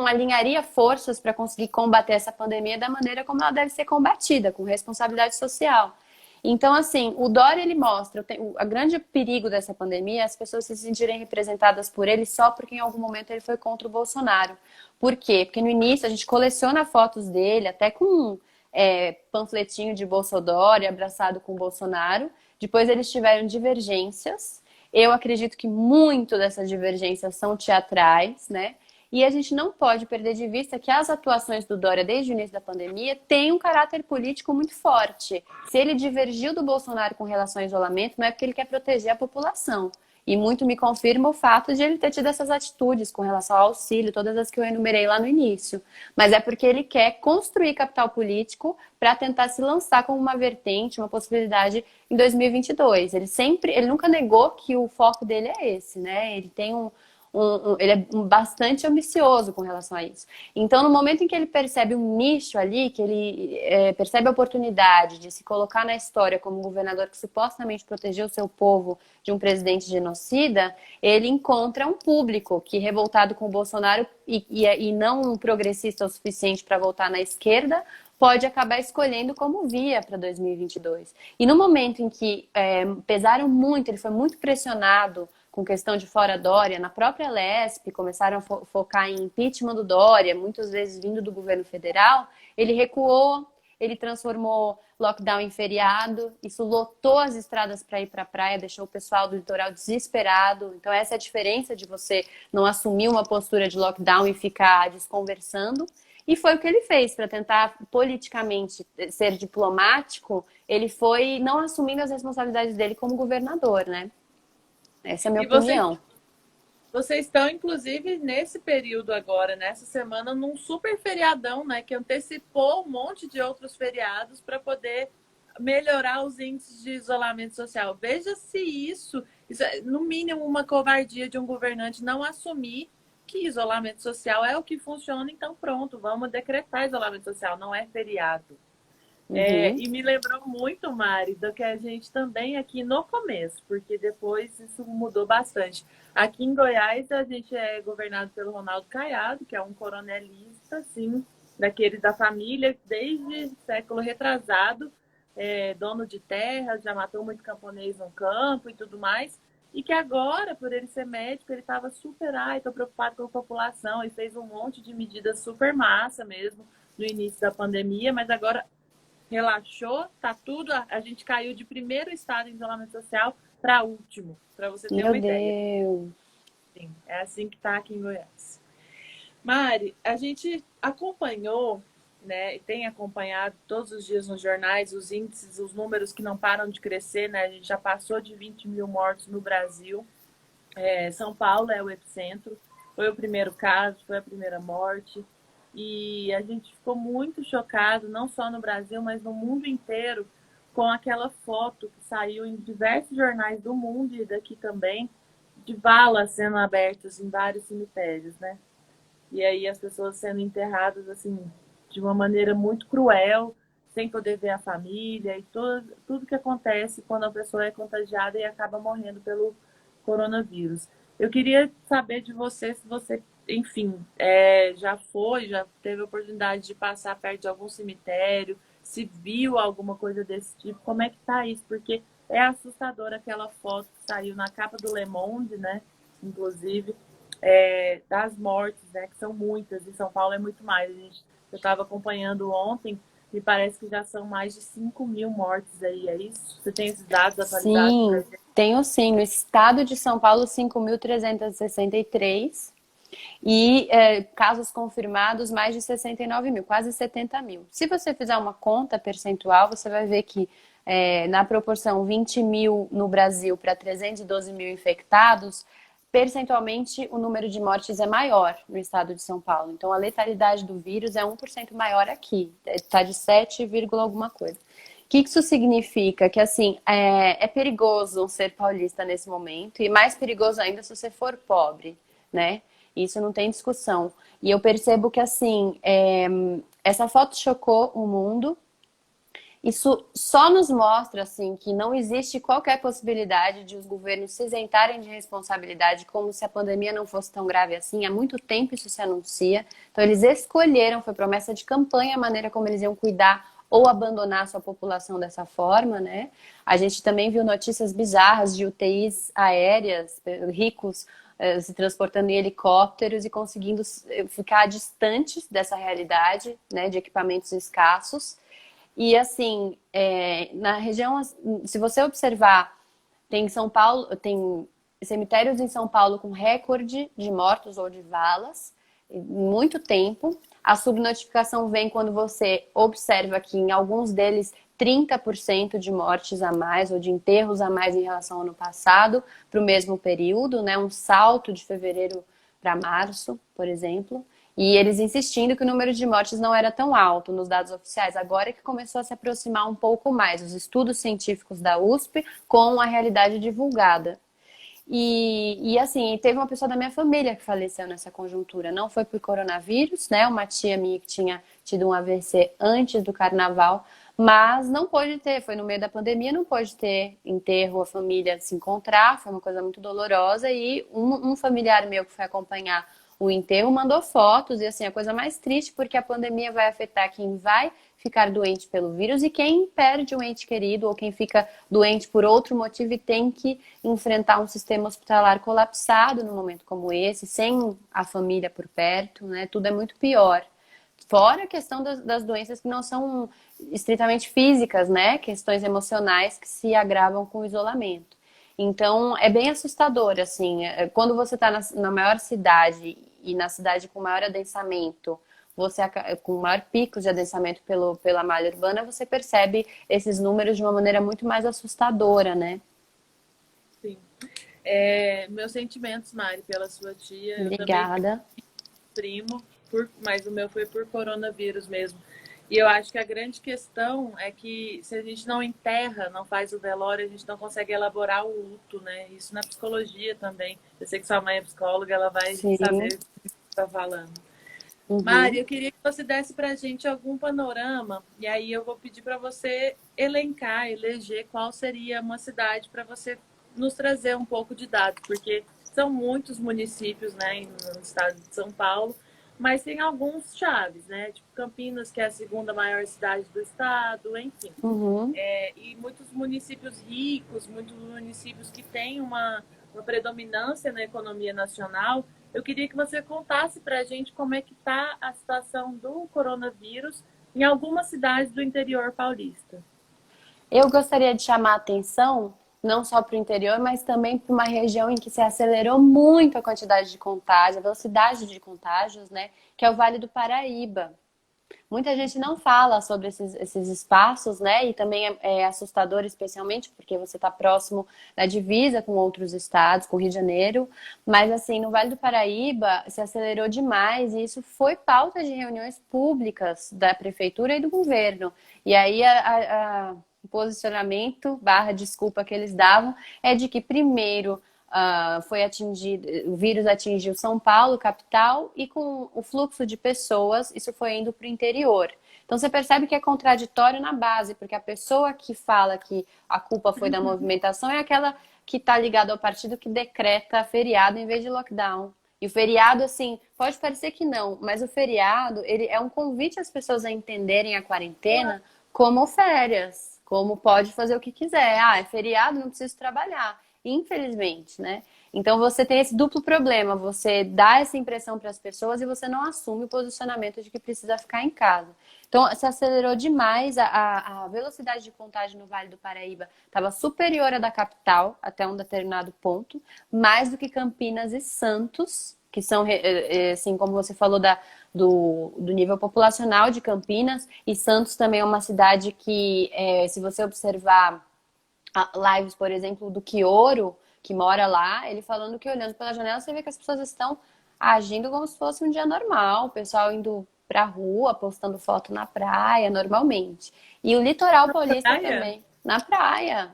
alinharia forças para conseguir combater essa pandemia da maneira como ela deve ser combatida, com responsabilidade social. Então, assim, o Dória, ele mostra, a grande perigo dessa pandemia é as pessoas se sentirem representadas por ele só porque em algum momento ele foi contra o Bolsonaro. Por quê? Porque no início a gente coleciona fotos dele, até com panfletinho de Bolsodória, abraçado com o Bolsonaro. Depois eles tiveram divergências. Eu acredito que muito dessas divergências são teatrais, né? E a gente não pode perder de vista que as atuações do Dória desde o início da pandemia têm um caráter político muito forte. Se ele divergiu do Bolsonaro com relação ao isolamento, não é porque ele quer proteger a população. E muito me confirma o fato de ele ter tido essas atitudes com relação ao auxílio, todas as que eu enumerei lá no início. Mas é porque ele quer construir capital político para tentar se lançar como uma vertente, uma possibilidade em 2022. Ele nunca negou que o foco dele é esse, né? Ele tem ele é bastante ambicioso com relação a isso. Então, no momento em que ele percebe um nicho ali, que ele percebe a oportunidade de se colocar na história como um governador que supostamente protegeu o seu povo de um presidente genocida, ele encontra um público que, revoltado com o Bolsonaro e não um progressista o suficiente para voltar na esquerda, pode acabar escolhendo como via para 2022. E no momento em que pesaram muito, ele foi muito pressionado com questão de fora Dória, na própria Lesp, começaram a focar em impeachment do Dória, muitas vezes vindo do governo federal, ele recuou, ele transformou lockdown em feriado, isso lotou as estradas para ir para a praia, deixou o pessoal do litoral desesperado. Então essa é a diferença de você não assumir uma postura de lockdown e ficar desconversando. E foi o que ele fez para tentar politicamente ser diplomático, ele foi não assumindo as responsabilidades dele como governador, né? Essa é a minha E vocês, opinião. vocês estão, inclusive, nesse período agora, nessa semana, num super feriadão, né? Que antecipou um monte de outros feriados para poder melhorar os índices de isolamento social. Veja se isso é, no mínimo, uma covardia de um governante não assumir que isolamento social é o que funciona, então pronto, vamos decretar isolamento social, não é feriado. Uhum. E me lembrou muito, Mari, do que a gente também aqui no começo, porque depois isso mudou bastante. Aqui em Goiás, a gente é governado pelo Ronaldo Caiado, que é um coronelista, assim, daquele da família, desde século retrasado, dono de terra, já matou muito camponês no campo e tudo mais, e que agora, por ele ser médico, ele estava super, estou preocupado com a população, e fez um monte de medidas super massa mesmo no início da pandemia, mas agora relaxou, tá tudo. A gente caiu de primeiro estado em isolamento social para último, para você ter Meu uma ideia. Deus. Sim, é assim que tá aqui em Goiás. Mari, a gente acompanhou, né, e tem acompanhado todos os dias nos jornais os índices, os números que não param de crescer, né? A gente já passou de 20 mil mortos no Brasil. São Paulo é o epicentro, foi o primeiro caso, foi a primeira morte. E a gente ficou muito chocado, não só no Brasil, mas no mundo inteiro, com aquela foto que saiu em diversos jornais do mundo e daqui também, de valas sendo abertas em vários cemitérios, né? E aí as pessoas sendo enterradas, assim, de uma maneira muito cruel, sem poder ver a família e tudo que acontece quando a pessoa é contagiada e acaba morrendo pelo coronavírus. Eu queria saber de você se você, enfim, já teve a oportunidade de passar perto de algum cemitério, se viu alguma coisa desse tipo, como é que tá isso? Porque é assustador aquela foto que saiu na capa do Le Monde, né? Inclusive, das mortes, né? Que são muitas, em São Paulo é muito mais. Eu estava acompanhando ontem, me parece que já são mais de 5 mil mortes aí, é isso? Você tem esses dados atualizados para Sim, gente? tenho sim. No estado de São Paulo, 5.363. E casos confirmados, mais de 69 mil, quase 70 mil. Se você fizer uma conta percentual, você vai ver que na proporção 20 mil no Brasil para 312 mil infectados, percentualmente o número de mortes é maior no estado de São Paulo. Então a letalidade do vírus é 1% maior aqui, está de 7, alguma coisa. O que isso significa? Que assim, é perigoso ser paulista nesse momento, e mais perigoso ainda se você for pobre, né? Isso não tem discussão. E eu percebo que, assim, essa foto chocou o mundo. Isso só nos mostra, assim, que não existe qualquer possibilidade de os governos se isentarem de responsabilidade, como se a pandemia não fosse tão grave assim. Há muito tempo isso se anuncia. Então, eles escolheram, foi promessa de campanha, a maneira como eles iam cuidar ou abandonar sua população dessa forma, né? A gente também viu notícias bizarras de UTIs aéreas, ricos se transportando em helicópteros e conseguindo ficar distantes dessa realidade, né, de equipamentos escassos. E assim, na região, se você observar, tem São Paulo, tem cemitérios em São Paulo com recorde de mortos ou de valas, muito tempo. A subnotificação vem quando você observa que em alguns deles 30% de mortes a mais ou de enterros a mais em relação ao ano passado para o mesmo período, né? Um salto de fevereiro para março, por exemplo. E eles insistindo que o número de mortes não era tão alto nos dados oficiais. Agora é que começou a se aproximar um pouco mais os estudos científicos da USP com a realidade divulgada. E assim, teve uma pessoa da minha família que faleceu nessa conjuntura. Não foi por coronavírus, né? Uma tia minha que tinha tido um AVC antes do carnaval, mas não pôde ter, foi no meio da pandemia, não pôde ter enterro, a família se encontrar, foi uma coisa muito dolorosa. E um familiar meu que foi acompanhar o enterro mandou fotos, e assim, a coisa mais triste, porque a pandemia vai afetar quem vai ficar doente pelo vírus e quem perde um ente querido ou quem fica doente por outro motivo e tem que enfrentar um sistema hospitalar colapsado num momento como esse, sem a família por perto, né? Tudo é muito pior. Fora a questão das doenças que não são estritamente físicas, né? Questões emocionais que se agravam com o isolamento. Então, é bem assustador, assim, quando você está na maior cidade e na cidade com maior adensamento, você com maior picos de adensamento pela malha urbana, você percebe esses números de uma maneira muito mais assustadora, né? Sim. Meus sentimentos, Mari, pela sua tia. Obrigada. Eu também primo, mas o meu foi por coronavírus mesmo. E eu acho que a grande questão é que se a gente não enterra, não faz o velório, a gente não consegue elaborar o luto, né? Isso na psicologia também. Eu sei que sua mãe é psicóloga, ela vai Sim. saber o que você está falando. Uhum. Mari, eu queria que você desse para a gente algum panorama, e aí eu vou pedir para você eleger qual seria uma cidade para você nos trazer um pouco de dados, porque são muitos municípios, né, no estado de São Paulo, mas tem alguns chaves, né, tipo Campinas, que é a segunda maior cidade do estado, enfim. Uhum. E muitos municípios ricos, muitos municípios que têm uma predominância na economia nacional. Eu queria que você contasse para a gente como é que está a situação do coronavírus em algumas cidades do interior paulista. Eu gostaria de chamar a atenção, não só para o interior, mas também para uma região em que se acelerou muito a quantidade de contágios, a velocidade de contágios, né? Que é o Vale do Paraíba. Muita gente não fala sobre esses espaços, né? E também é assustador, especialmente porque você está próximo da divisa com outros estados, com o Rio de Janeiro. Mas, assim, no Vale do Paraíba se acelerou demais e isso foi pauta de reuniões públicas da prefeitura e do governo. E aí o posicionamento, desculpa que eles davam, é de que primeiro foi atingido, o vírus atingiu São Paulo, capital, e com o fluxo de pessoas, isso foi indo para o interior. Então você percebe que é contraditório na base, porque a pessoa que fala que a culpa foi da movimentação é aquela que está ligada ao partido que decreta feriado em vez de lockdown. E o feriado, assim, pode parecer que não, mas o feriado, ele é um convite às pessoas a entenderem a quarentena como férias, como pode fazer o que quiser. Ah, é feriado, não preciso trabalhar. Infelizmente, né? Então você tem esse duplo problema, você dá essa impressão para as pessoas e você não assume o posicionamento de que precisa ficar em casa. Então se acelerou demais, a velocidade de contágio no Vale do Paraíba estava superior à da capital até um determinado ponto, mais do que Campinas e Santos, que são, assim como você falou, do nível populacional de Campinas, e Santos também é uma cidade que, se você observar lives, por exemplo, do Quioro, que mora lá, ele falando que olhando pela janela você vê que as pessoas estão agindo como se fosse um dia normal, o pessoal indo pra rua, postando foto na praia, normalmente. E o litoral paulista também, na praia.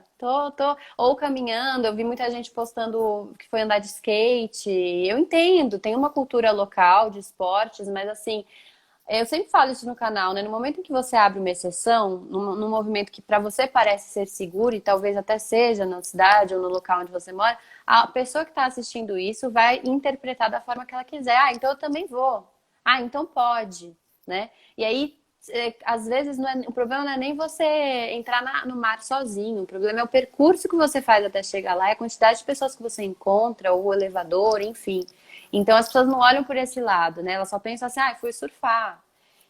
Ou caminhando, eu vi muita gente postando que foi andar de skate. Eu entendo, tem uma cultura local de esportes, mas assim, eu sempre falo isso no canal, né? No momento em que você abre uma exceção, num movimento que para você parece ser seguro, e talvez até seja na cidade ou no local onde você mora, a pessoa que está assistindo isso vai interpretar da forma que ela quiser. Ah, então eu também vou. Ah, então pode, né? E aí às vezes o problema não é nem você entrar no mar sozinho, o problema é o percurso que você faz até chegar lá, é a quantidade de pessoas que você encontra, ou o elevador, enfim. Então as pessoas não olham por esse lado, né? Elas só pensam assim, ah, fui surfar.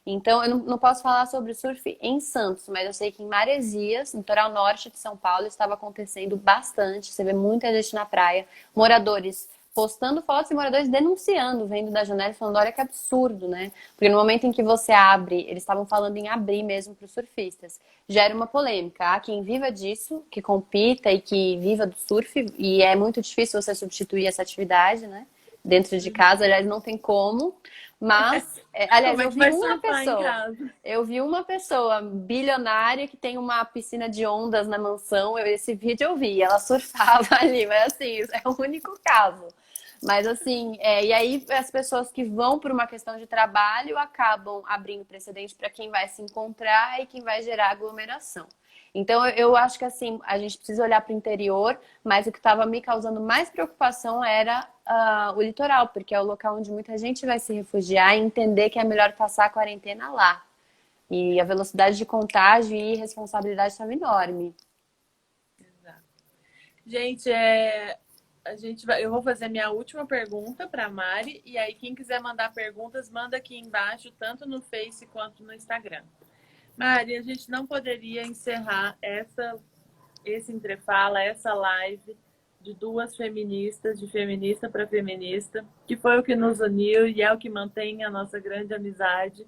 Então eu não posso falar sobre surf em Santos, mas eu sei que em Maresias, no litoral norte de São Paulo, estava acontecendo bastante. Você vê muita gente na praia, moradores postando fotos e moradores denunciando, vendo da janela e falando, olha que absurdo, né? Porque no momento em que você abre, eles estavam falando em abrir mesmo para os surfistas, gera uma polêmica. Há quem viva disso, que compita e que viva do surf, e é muito difícil você substituir essa atividade, né? Dentro de casa, aliás, não tem como. Mas, aliás, Como é que vai surfar em casa? eu vi uma pessoa bilionária que tem uma piscina de ondas na mansão. Esse vídeo eu vi, ela surfava ali, mas assim, isso é o único caso. Mas assim, e aí as pessoas que vão por uma questão de trabalho acabam abrindo precedente para quem vai se encontrar e quem vai gerar aglomeração. Então eu acho que assim, a gente precisa olhar para o interior, mas o que estava me causando mais preocupação era o litoral, porque é o local onde muita gente vai se refugiar e entender que é melhor passar a quarentena lá. E a velocidade de contágio e responsabilidade estava enorme. Exato. Gente, eu vou fazer minha última pergunta para a Mari, e aí quem quiser mandar perguntas, manda aqui embaixo, tanto no Face quanto no Instagram. Mari, a gente não poderia encerrar esse Entrefala, essa live de duas feministas, de feminista para feminista, que foi o que nos uniu e é o que mantém a nossa grande amizade,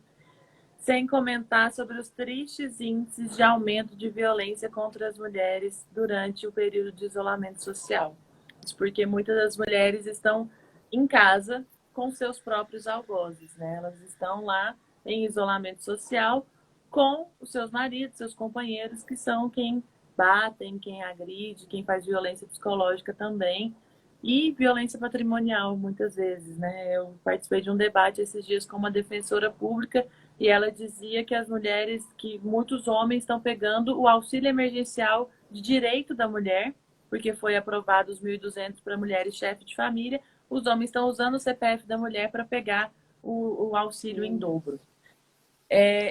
sem comentar sobre os tristes índices de aumento de violência contra as mulheres durante o período de isolamento social. Isso porque muitas das mulheres estão em casa com seus próprios algozes, né? Elas estão lá em isolamento social com os seus maridos, seus companheiros, que são quem batem, quem agride, quem faz violência psicológica também. E violência patrimonial, muitas vezes, né? Eu participei de um debate esses dias com uma defensora pública e ela dizia que as mulheres, que muitos homens estão pegando o auxílio emergencial de direito da mulher, porque foi aprovado os 1.200 para mulheres chefe de família, os homens estão usando o CPF da mulher para pegar o auxílio em dobro.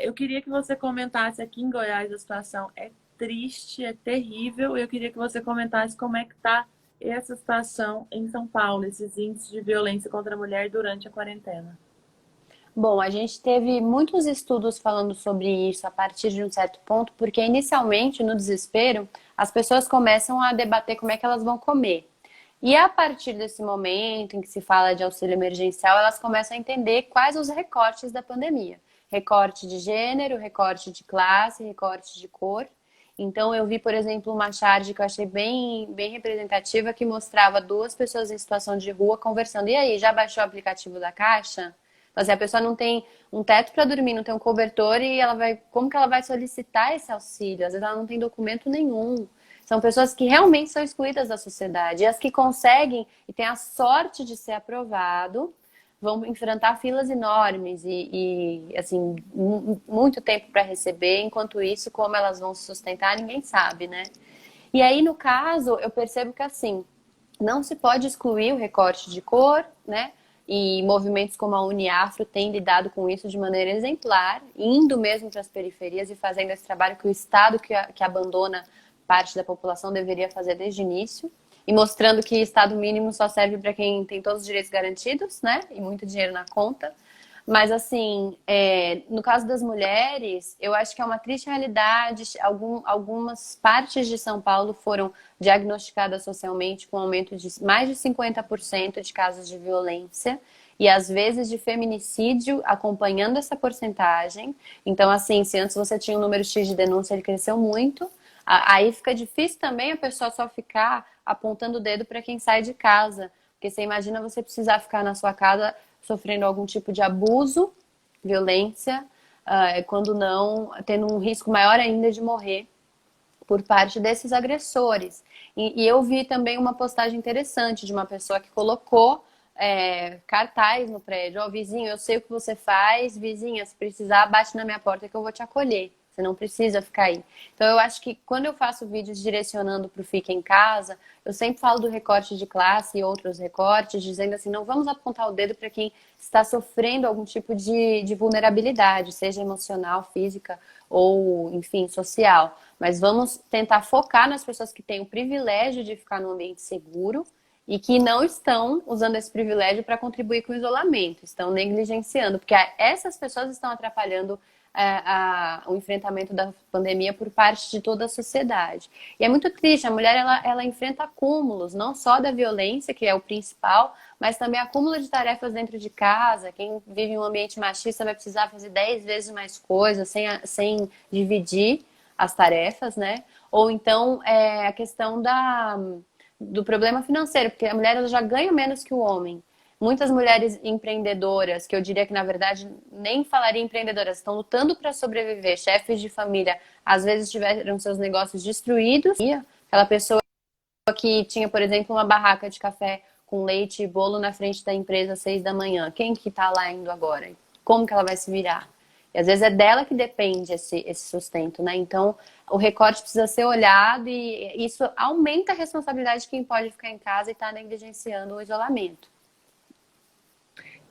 Eu queria que você comentasse, aqui em Goiás a situação é triste, é terrível, eu queria que você comentasse como é que está essa situação em São Paulo, esses índices de violência contra a mulher durante a quarentena. Bom, a gente teve muitos estudos falando sobre isso a partir de um certo ponto, porque inicialmente, no desespero, as pessoas começam a debater como é que elas vão comer. E a partir desse momento em que se fala de auxílio emergencial, elas começam a entender quais os recortes da pandemia. Recorte de gênero, recorte de classe, recorte de cor. Então eu vi, por exemplo, uma charge que eu achei bem representativa que mostrava duas pessoas em situação de rua conversando. E aí, já baixou o aplicativo da Caixa? Então, assim, a pessoa não tem um teto para dormir, não tem um cobertor e como que ela vai solicitar esse auxílio? Às vezes ela não tem documento nenhum. São pessoas que realmente são excluídas da sociedade. E as que conseguem e têm a sorte de ser aprovado vão enfrentar filas enormes assim, muito tempo para receber. Enquanto isso, como elas vão se sustentar, ninguém sabe, né? E aí, no caso, eu percebo que, assim, não se pode excluir o recorte de cor, né? E movimentos como a Uniafro têm lidado com isso de maneira exemplar, indo mesmo para as periferias e fazendo esse trabalho que o Estado que abandona parte da população deveria fazer desde o início. E mostrando que Estado mínimo só serve para quem tem todos os direitos garantidos, né? E muito dinheiro na conta. Mas, assim, no caso das mulheres, eu acho que é uma triste realidade. Algumas partes de São Paulo foram diagnosticadas socialmente com aumento de mais de 50% de casos de violência e, às vezes, de feminicídio acompanhando essa porcentagem. Então, assim, se antes você tinha um número X de denúncia, ele cresceu muito. Aí fica difícil também a pessoa só ficar apontando o dedo para quem sai de casa. Porque você imagina você precisar ficar na sua casa sofrendo algum tipo de abuso, violência, quando não, tendo um risco maior ainda de morrer por parte desses agressores. E eu vi também uma postagem interessante de uma pessoa que colocou cartaz no prédio: ó, vizinho, eu sei o que você faz, vizinha, se precisar, bate na minha porta que eu vou te acolher. Você não precisa ficar aí. Então, eu acho que quando eu faço vídeos direcionando para o Fica em Casa, eu sempre falo do recorte de classe e outros recortes, dizendo assim, não vamos apontar o dedo para quem está sofrendo algum tipo de vulnerabilidade, seja emocional, física ou, enfim, social. Mas vamos tentar focar nas pessoas que têm o privilégio de ficar num ambiente seguro e que não estão usando esse privilégio para contribuir com o isolamento, estão negligenciando, porque essas pessoas estão atrapalhando o enfrentamento da pandemia por parte de toda a sociedade. E é muito triste, a mulher ela enfrenta acúmulos, não só da violência, que é o principal, mas também acúmulo de tarefas dentro de casa. Quem vive em um ambiente machista vai precisar fazer 10 vezes mais coisas sem dividir as tarefas, né? Ou então a questão do problema financeiro, porque a mulher ela já ganha menos que o homem. Muitas mulheres empreendedoras, que eu diria que na verdade nem falaria empreendedoras, estão lutando para sobreviver, chefes de família, às vezes tiveram seus negócios destruídos. Aquela pessoa que tinha, por exemplo, uma barraca de café com leite e bolo na frente da empresa às 6 da manhã. Quem que está lá indo agora? Como que ela vai se virar? E às vezes é dela que depende esse sustento, né? Então, o recorte precisa ser olhado e isso aumenta a responsabilidade de quem pode ficar em casa e está negligenciando o isolamento.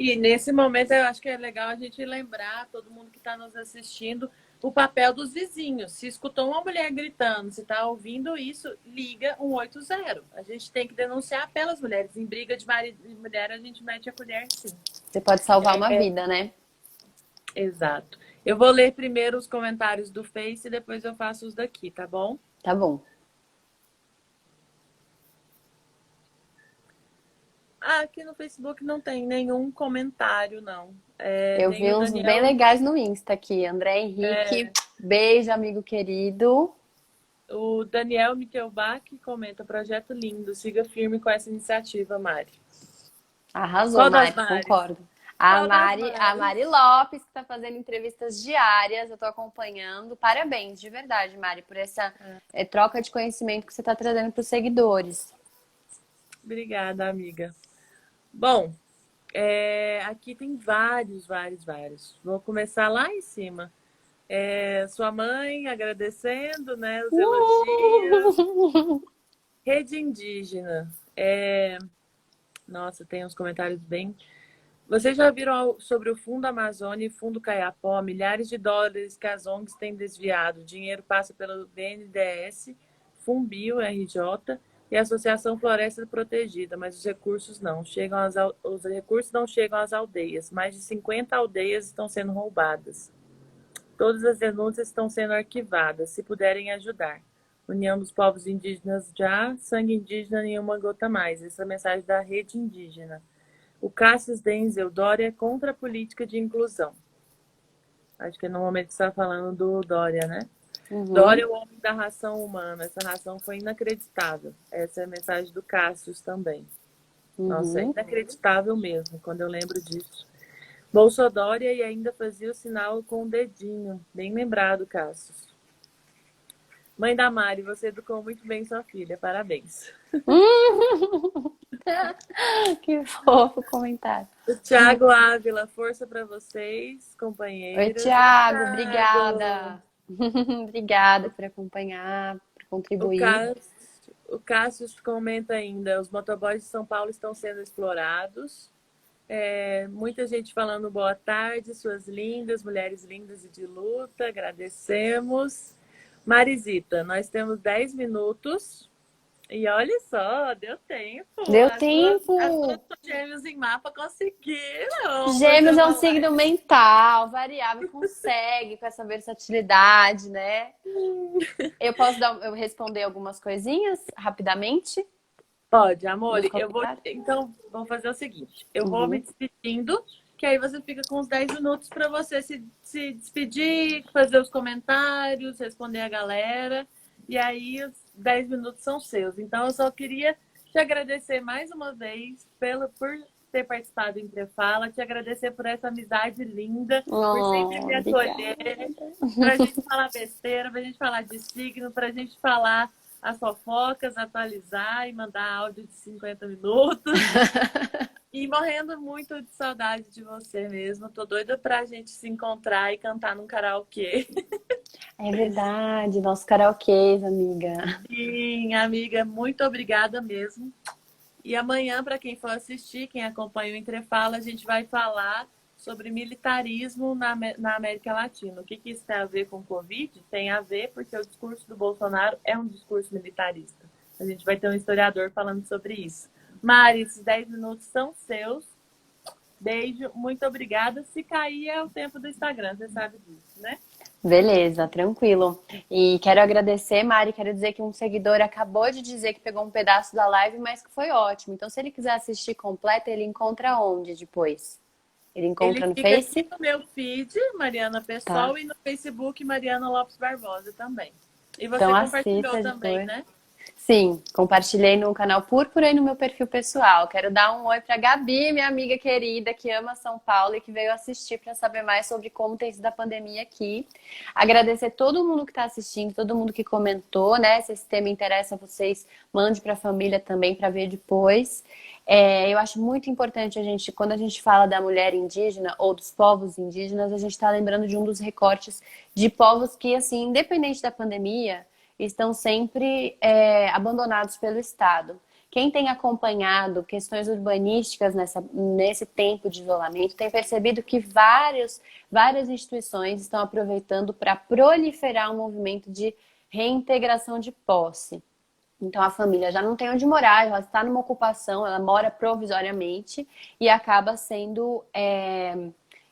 E nesse momento eu acho que é legal a gente lembrar, todo mundo que está nos assistindo, o papel dos vizinhos. Se escutou uma mulher gritando, se está ouvindo isso, liga 180. A gente tem que denunciar pelas mulheres. Em briga de marido e mulher, a gente mete a colher, sim. Você pode salvar uma vida, né? Exato. Eu vou ler primeiro os comentários do Face e depois eu faço os daqui, tá bom? Tá bom. Aqui no Facebook não tem nenhum comentário, não. Eu vi uns bem legais no Insta aqui. André Henrique, beijo, amigo querido. O Daniel Michelbach comenta, projeto lindo, siga firme com essa iniciativa, Mari. Arrasou, Mari, concordo. A Mari Lopes, que está fazendo entrevistas diárias, eu estou acompanhando. Parabéns, de verdade, Mari, por essa troca de conhecimento que você está trazendo para os seguidores. Obrigada, amiga. Bom, aqui tem vários. Vou começar lá em cima. Sua mãe agradecendo, né, os elogios. Rede indígena. Nossa, tem uns comentários bem... Vocês já viram sobre o Fundo Amazônia e Fundo Caiapó? Milhares de dólares que as ONGs têm desviado. O dinheiro passa pelo BNDES, Fumbio, RJ e Associação Floresta Protegida, mas os recursos não chegam às aldeias. Mais de 50 aldeias estão sendo roubadas. Todas as denúncias estão sendo arquivadas, se puderem ajudar. União dos povos indígenas já, sangue indígena nenhuma gota mais. Essa é a mensagem da Rede Indígena. O Cassius Denzel, Dória é contra a política de inclusão. Acho que no momento que você está falando do Dória, né? Uhum. Dória é o homem da ração humana. Essa ração foi inacreditável. Essa é a mensagem do Cassius também. Uhum. Nossa, é inacreditável mesmo, quando eu lembro disso. Bolsodória e ainda fazia o sinal com o dedinho. Bem lembrado, Cassius. Mãe da Mari, você educou muito bem sua filha. Parabéns. Que fofo comentário. O Thiago Ávila, força para vocês, companheiros. Oi, Thiago, obrigada. Obrigada por acompanhar, por contribuir. O Cássio comenta ainda, os motoboys de São Paulo estão sendo explorados. Muita gente falando boa tarde, suas lindas, mulheres lindas e de luta, agradecemos. Marisita, nós temos 10 minutos e olha só, deu tempo. Deu tempo. As duas gêmeos em mapa conseguiram. Gêmeos é um signo mental, variável, consegue com essa versatilidade, né? Eu posso responder algumas coisinhas rapidamente? Pode, amor. Então, vamos fazer o seguinte. Eu vou me despedindo, que aí você fica com uns 10 minutos para você se despedir, fazer os comentários, responder a galera. E aí, os 10 minutos são seus. Então, eu só queria te agradecer mais uma vez por ter participado do Entre Fala, te agradecer por essa amizade linda, por sempre me acolher, pra gente falar besteira, pra gente falar de signo, pra gente falar as fofocas, atualizar e mandar áudio de 50 minutos. E morrendo muito de saudade de você mesmo. Tô doida pra gente se encontrar e cantar num karaokê. É verdade, nosso karaokês, amiga. Sim, amiga, muito obrigada mesmo. E amanhã, para quem for assistir, quem acompanha o Entrefala, a gente vai falar sobre militarismo na América Latina. O que, que isso tem a ver com o Covid? Tem a ver porque o discurso do Bolsonaro é um discurso militarista. A gente vai ter um historiador falando sobre isso. Mari, esses 10 minutos são seus. Beijo, muito obrigada. Se cair é o tempo do Instagram, você sabe disso, né? Beleza, tranquilo. E quero agradecer, Mari, quero dizer que um seguidor acabou de dizer que pegou um pedaço da live, mas que foi ótimo. Então, se ele quiser assistir completa, ele encontra onde depois? Ele Ele encontra no fica aqui Face? no meu feed, Mariana Tá. Pessoal, e no Facebook, Mariana Lopes Barbosa também. E você Então compartilhou assista também, depois. né? Sim, compartilhei no canal Púrpura e no meu perfil pessoal. Quero dar um oi para Gabi, minha amiga querida, que ama São Paulo e que veio assistir para saber mais sobre como tem sido a pandemia aqui. Agradecer todo mundo que está assistindo, todo mundo que comentou, né? Se esse tema interessa a vocês, mande para a família também para ver depois. Eu acho muito importante a gente, quando a gente fala da mulher indígena ou dos povos indígenas, a gente está lembrando de um dos recortes de povos que, assim, independente da pandemia, estão sempre abandonados pelo Estado. Quem tem acompanhado questões urbanísticas nesse tempo de isolamento tem percebido que várias instituições estão aproveitando para proliferar um movimento de reintegração de posse. Então a família já não tem onde morar, ela está numa ocupação, ela mora provisoriamente e acaba sendo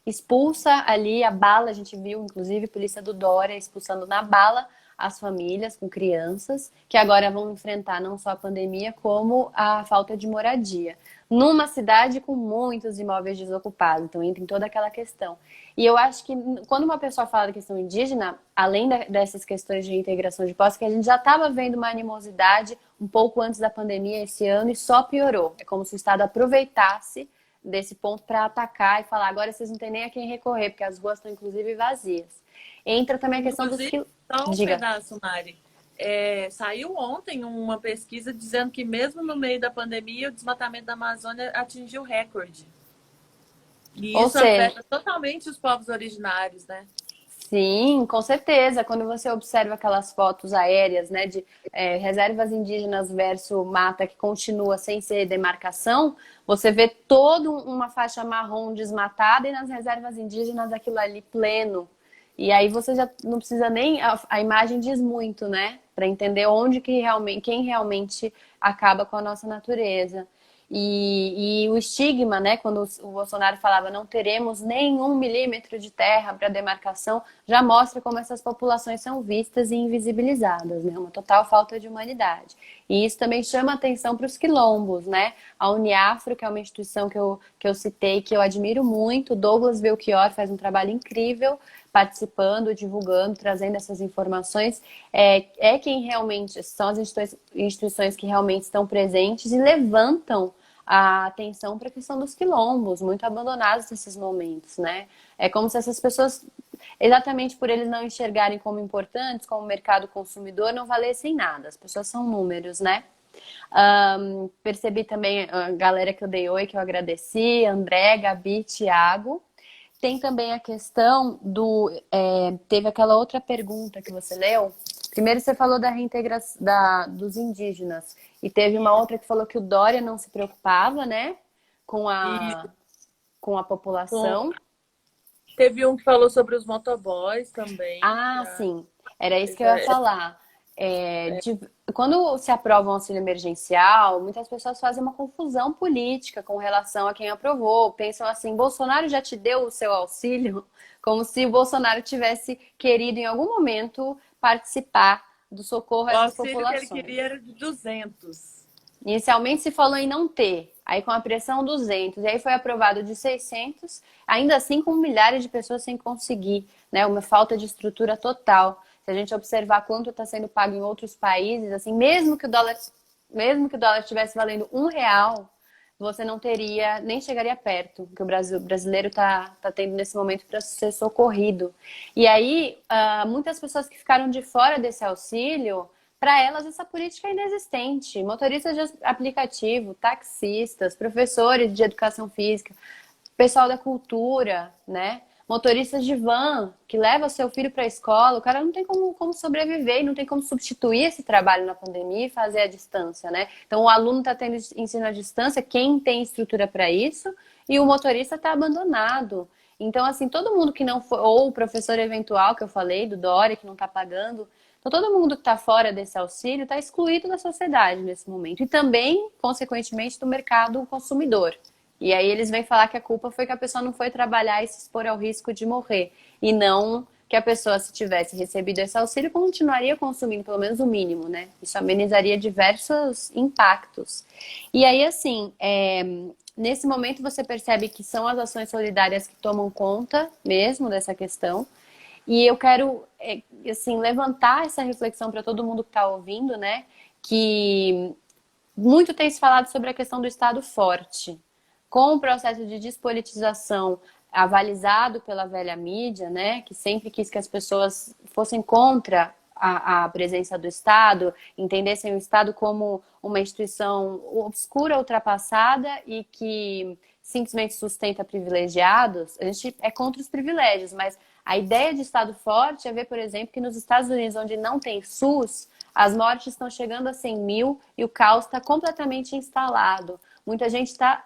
expulsa ali a bala. A gente viu, inclusive, a polícia do Dória expulsando na bala as famílias com crianças, que agora vão enfrentar não só a pandemia, como a falta de moradia. Numa cidade com muitos imóveis desocupados, então entra em toda aquela questão. E eu acho que quando uma pessoa fala da questão indígena, além dessas questões de integração de posse, que a gente já estava vendo uma animosidade um pouco antes da pandemia esse ano e só piorou. É como se o Estado aproveitasse desse ponto para atacar e falar, agora vocês não têm nem a quem recorrer, porque as ruas estão inclusive vazias. Entra também a questão dos Inclusive, que... só um Diga. pedaço, Mari. Saiu ontem uma pesquisa dizendo que mesmo no meio da pandemia, o desmatamento da Amazônia atingiu recorde. E Ou isso seja, afeta totalmente os povos originários, né? sim, com certeza. Quando você observa aquelas fotos aéreas, né, de reservas indígenas versus mata que continua sem ser demarcação, você vê toda uma faixa marrom desmatada e nas reservas indígenas aquilo ali pleno. E aí você já não precisa nem a imagem diz muito, né, para entender onde que realmente quem realmente acaba com a nossa natureza. E o estigma, né, quando o Bolsonaro falava não teremos nenhum milímetro de terra para demarcação, já mostra como essas populações são vistas e invisibilizadas, né, uma total falta de humanidade. E isso também chama atenção para os quilombos, né, a Uniafro, que é uma instituição que eu citei, que eu admiro muito, o Douglas Belchior faz um trabalho incrível, participando, divulgando, trazendo essas informações, quem realmente são as instituições que realmente estão presentes e levantam a atenção para a questão dos quilombos, muito abandonados nesses momentos, né? É como se essas pessoas, exatamente por eles não enxergarem como importantes, como mercado consumidor, não valessem nada. As pessoas são números, né? Percebi também a galera que eu dei oi, que eu agradeci, André, Gabi, Thiago. Tem também a questão do... teve aquela outra pergunta que você leu. Primeiro você falou da reintegração dos indígenas. E teve uma outra que falou que o Dória não se preocupava, né? Com E com a com- população. teve um que falou sobre os motoboys também. Ah, sim. Era isso que eu ia Essa- falar. Quando se aprova um auxílio emergencial, muitas pessoas fazem uma confusão política com relação a quem aprovou. Pensam assim, Bolsonaro já te deu o seu auxílio? Como se o Bolsonaro tivesse querido em algum momento participar do socorro a O essas auxílio que ele populações. queria era de 200. Inicialmente se falou em não ter, aí com a pressão 200, e aí foi aprovado de 600, ainda assim com milhares de pessoas sem conseguir, né? Uma falta de estrutura total. Se a gente observar quanto está sendo pago em outros países, assim, mesmo que o dólar estivesse valendo R$ 1, você não teria, nem chegaria perto que o brasileiro tá tendo nesse momento para ser socorrido. E aí, muitas pessoas que ficaram de fora desse auxílio para elas essa política é inexistente. Motoristas de aplicativo, taxistas, professores de educação física, pessoal da cultura, né? Motoristas de van que leva seu filho para a escola, o cara não tem como sobreviver e não tem como substituir esse trabalho na pandemia e fazer à distância, né? Então o aluno está tendo ensino à distância, quem tem estrutura para isso, e o motorista está abandonado. Então, assim, todo mundo que não foi, ou o professor eventual que eu falei, do Dória, que não está pagando, então todo mundo que está fora desse auxílio está excluído da sociedade nesse momento. E também, consequentemente, do mercado consumidor. E aí eles vêm falar que a culpa foi que a pessoa não foi trabalhar e se expor ao risco de morrer. E não que a pessoa, se tivesse recebido esse auxílio, continuaria consumindo pelo menos o mínimo, né? Isso amenizaria diversos impactos. E aí, assim, nesse momento você percebe que são as ações solidárias que tomam conta mesmo dessa questão. E eu quero, assim, levantar essa reflexão para todo mundo que está ouvindo, né? Que muito tem se falado sobre a questão do Estado forte. Com o processo de despolitização avalizado pela velha mídia, né, que sempre quis que as pessoas fossem contra a presença do Estado, entendessem o Estado como uma instituição obscura, ultrapassada e que simplesmente sustenta privilegiados, a gente é contra os privilégios, mas a ideia de Estado forte é ver, por exemplo, que nos Estados Unidos, onde não tem SUS, as mortes estão chegando a 100 mil e o caos está completamente instalado. Muita gente está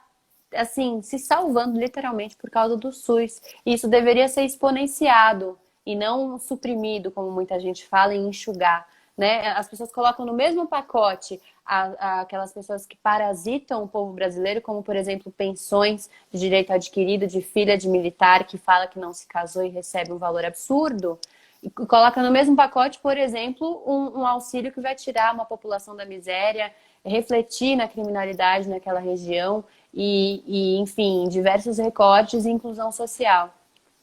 assim, se salvando literalmente por causa do SUS. E isso deveria ser exponenciado e não suprimido, como muita gente fala, e enxugar. Né? As pessoas colocam no mesmo pacote aquelas pessoas que parasitam o povo brasileiro, como, por exemplo, pensões de direito adquirido de filha de militar que fala que não se casou e recebe um valor absurdo. E coloca no mesmo pacote, por exemplo, um auxílio que vai tirar uma população da miséria, refletir na criminalidade naquela região enfim, diversos recortes e inclusão social.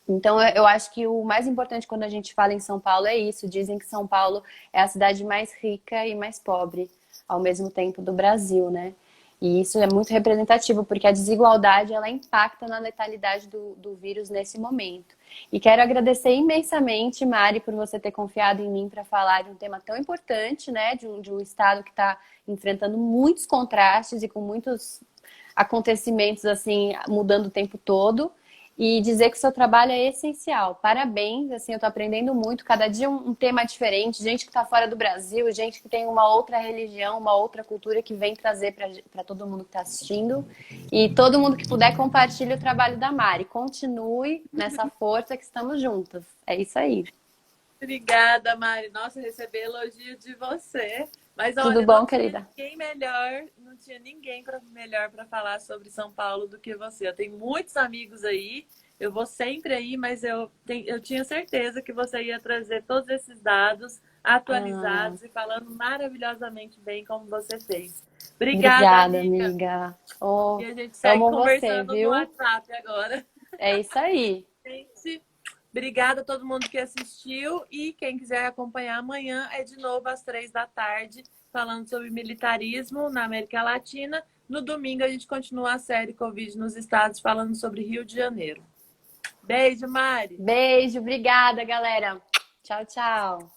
Então, eu acho que o mais importante quando a gente fala em São Paulo é isso. Dizem que São Paulo é a cidade mais rica e mais pobre ao mesmo tempo do Brasil, né? E isso é muito representativo, porque a desigualdade, ela impacta na letalidade do vírus nesse momento. E quero agradecer imensamente, Mari, por você ter confiado em mim para falar de um tema tão importante, né? De um estado que está enfrentando muitos contrastes e com muitos acontecimentos, assim, mudando o tempo todo. E dizer que o seu trabalho é essencial. Parabéns, assim, eu tô aprendendo muito. Cada dia um tema diferente, gente que tá fora do Brasil, gente que tem uma outra religião, uma outra cultura que vem trazer para todo mundo que tá assistindo. E todo mundo que puder, compartilhe o trabalho da Mari. Continue nessa força que estamos juntas. É isso aí. Obrigada, Mari. Nossa, receber elogio de você. Mas Tudo olha, bom, querida? não tinha ninguém melhor para falar sobre São Paulo do que você. Eu tenho muitos amigos aí, eu vou sempre aí, mas eu tinha certeza que você ia trazer todos esses dados atualizados e falando maravilhosamente bem como você fez. Obrigada, Obrigada, amiga. amiga. Oh, E a gente segue amo você, conversando no viu? WhatsApp agora. É isso aí. Gente, obrigada a todo mundo que assistiu e quem quiser acompanhar amanhã é de novo às 3 da tarde, falando sobre militarismo na América Latina. No domingo a gente continua a série Covid nos estados, falando sobre Rio de Janeiro. Beijo, Mari! Beijo, obrigada, galera. Tchau, tchau.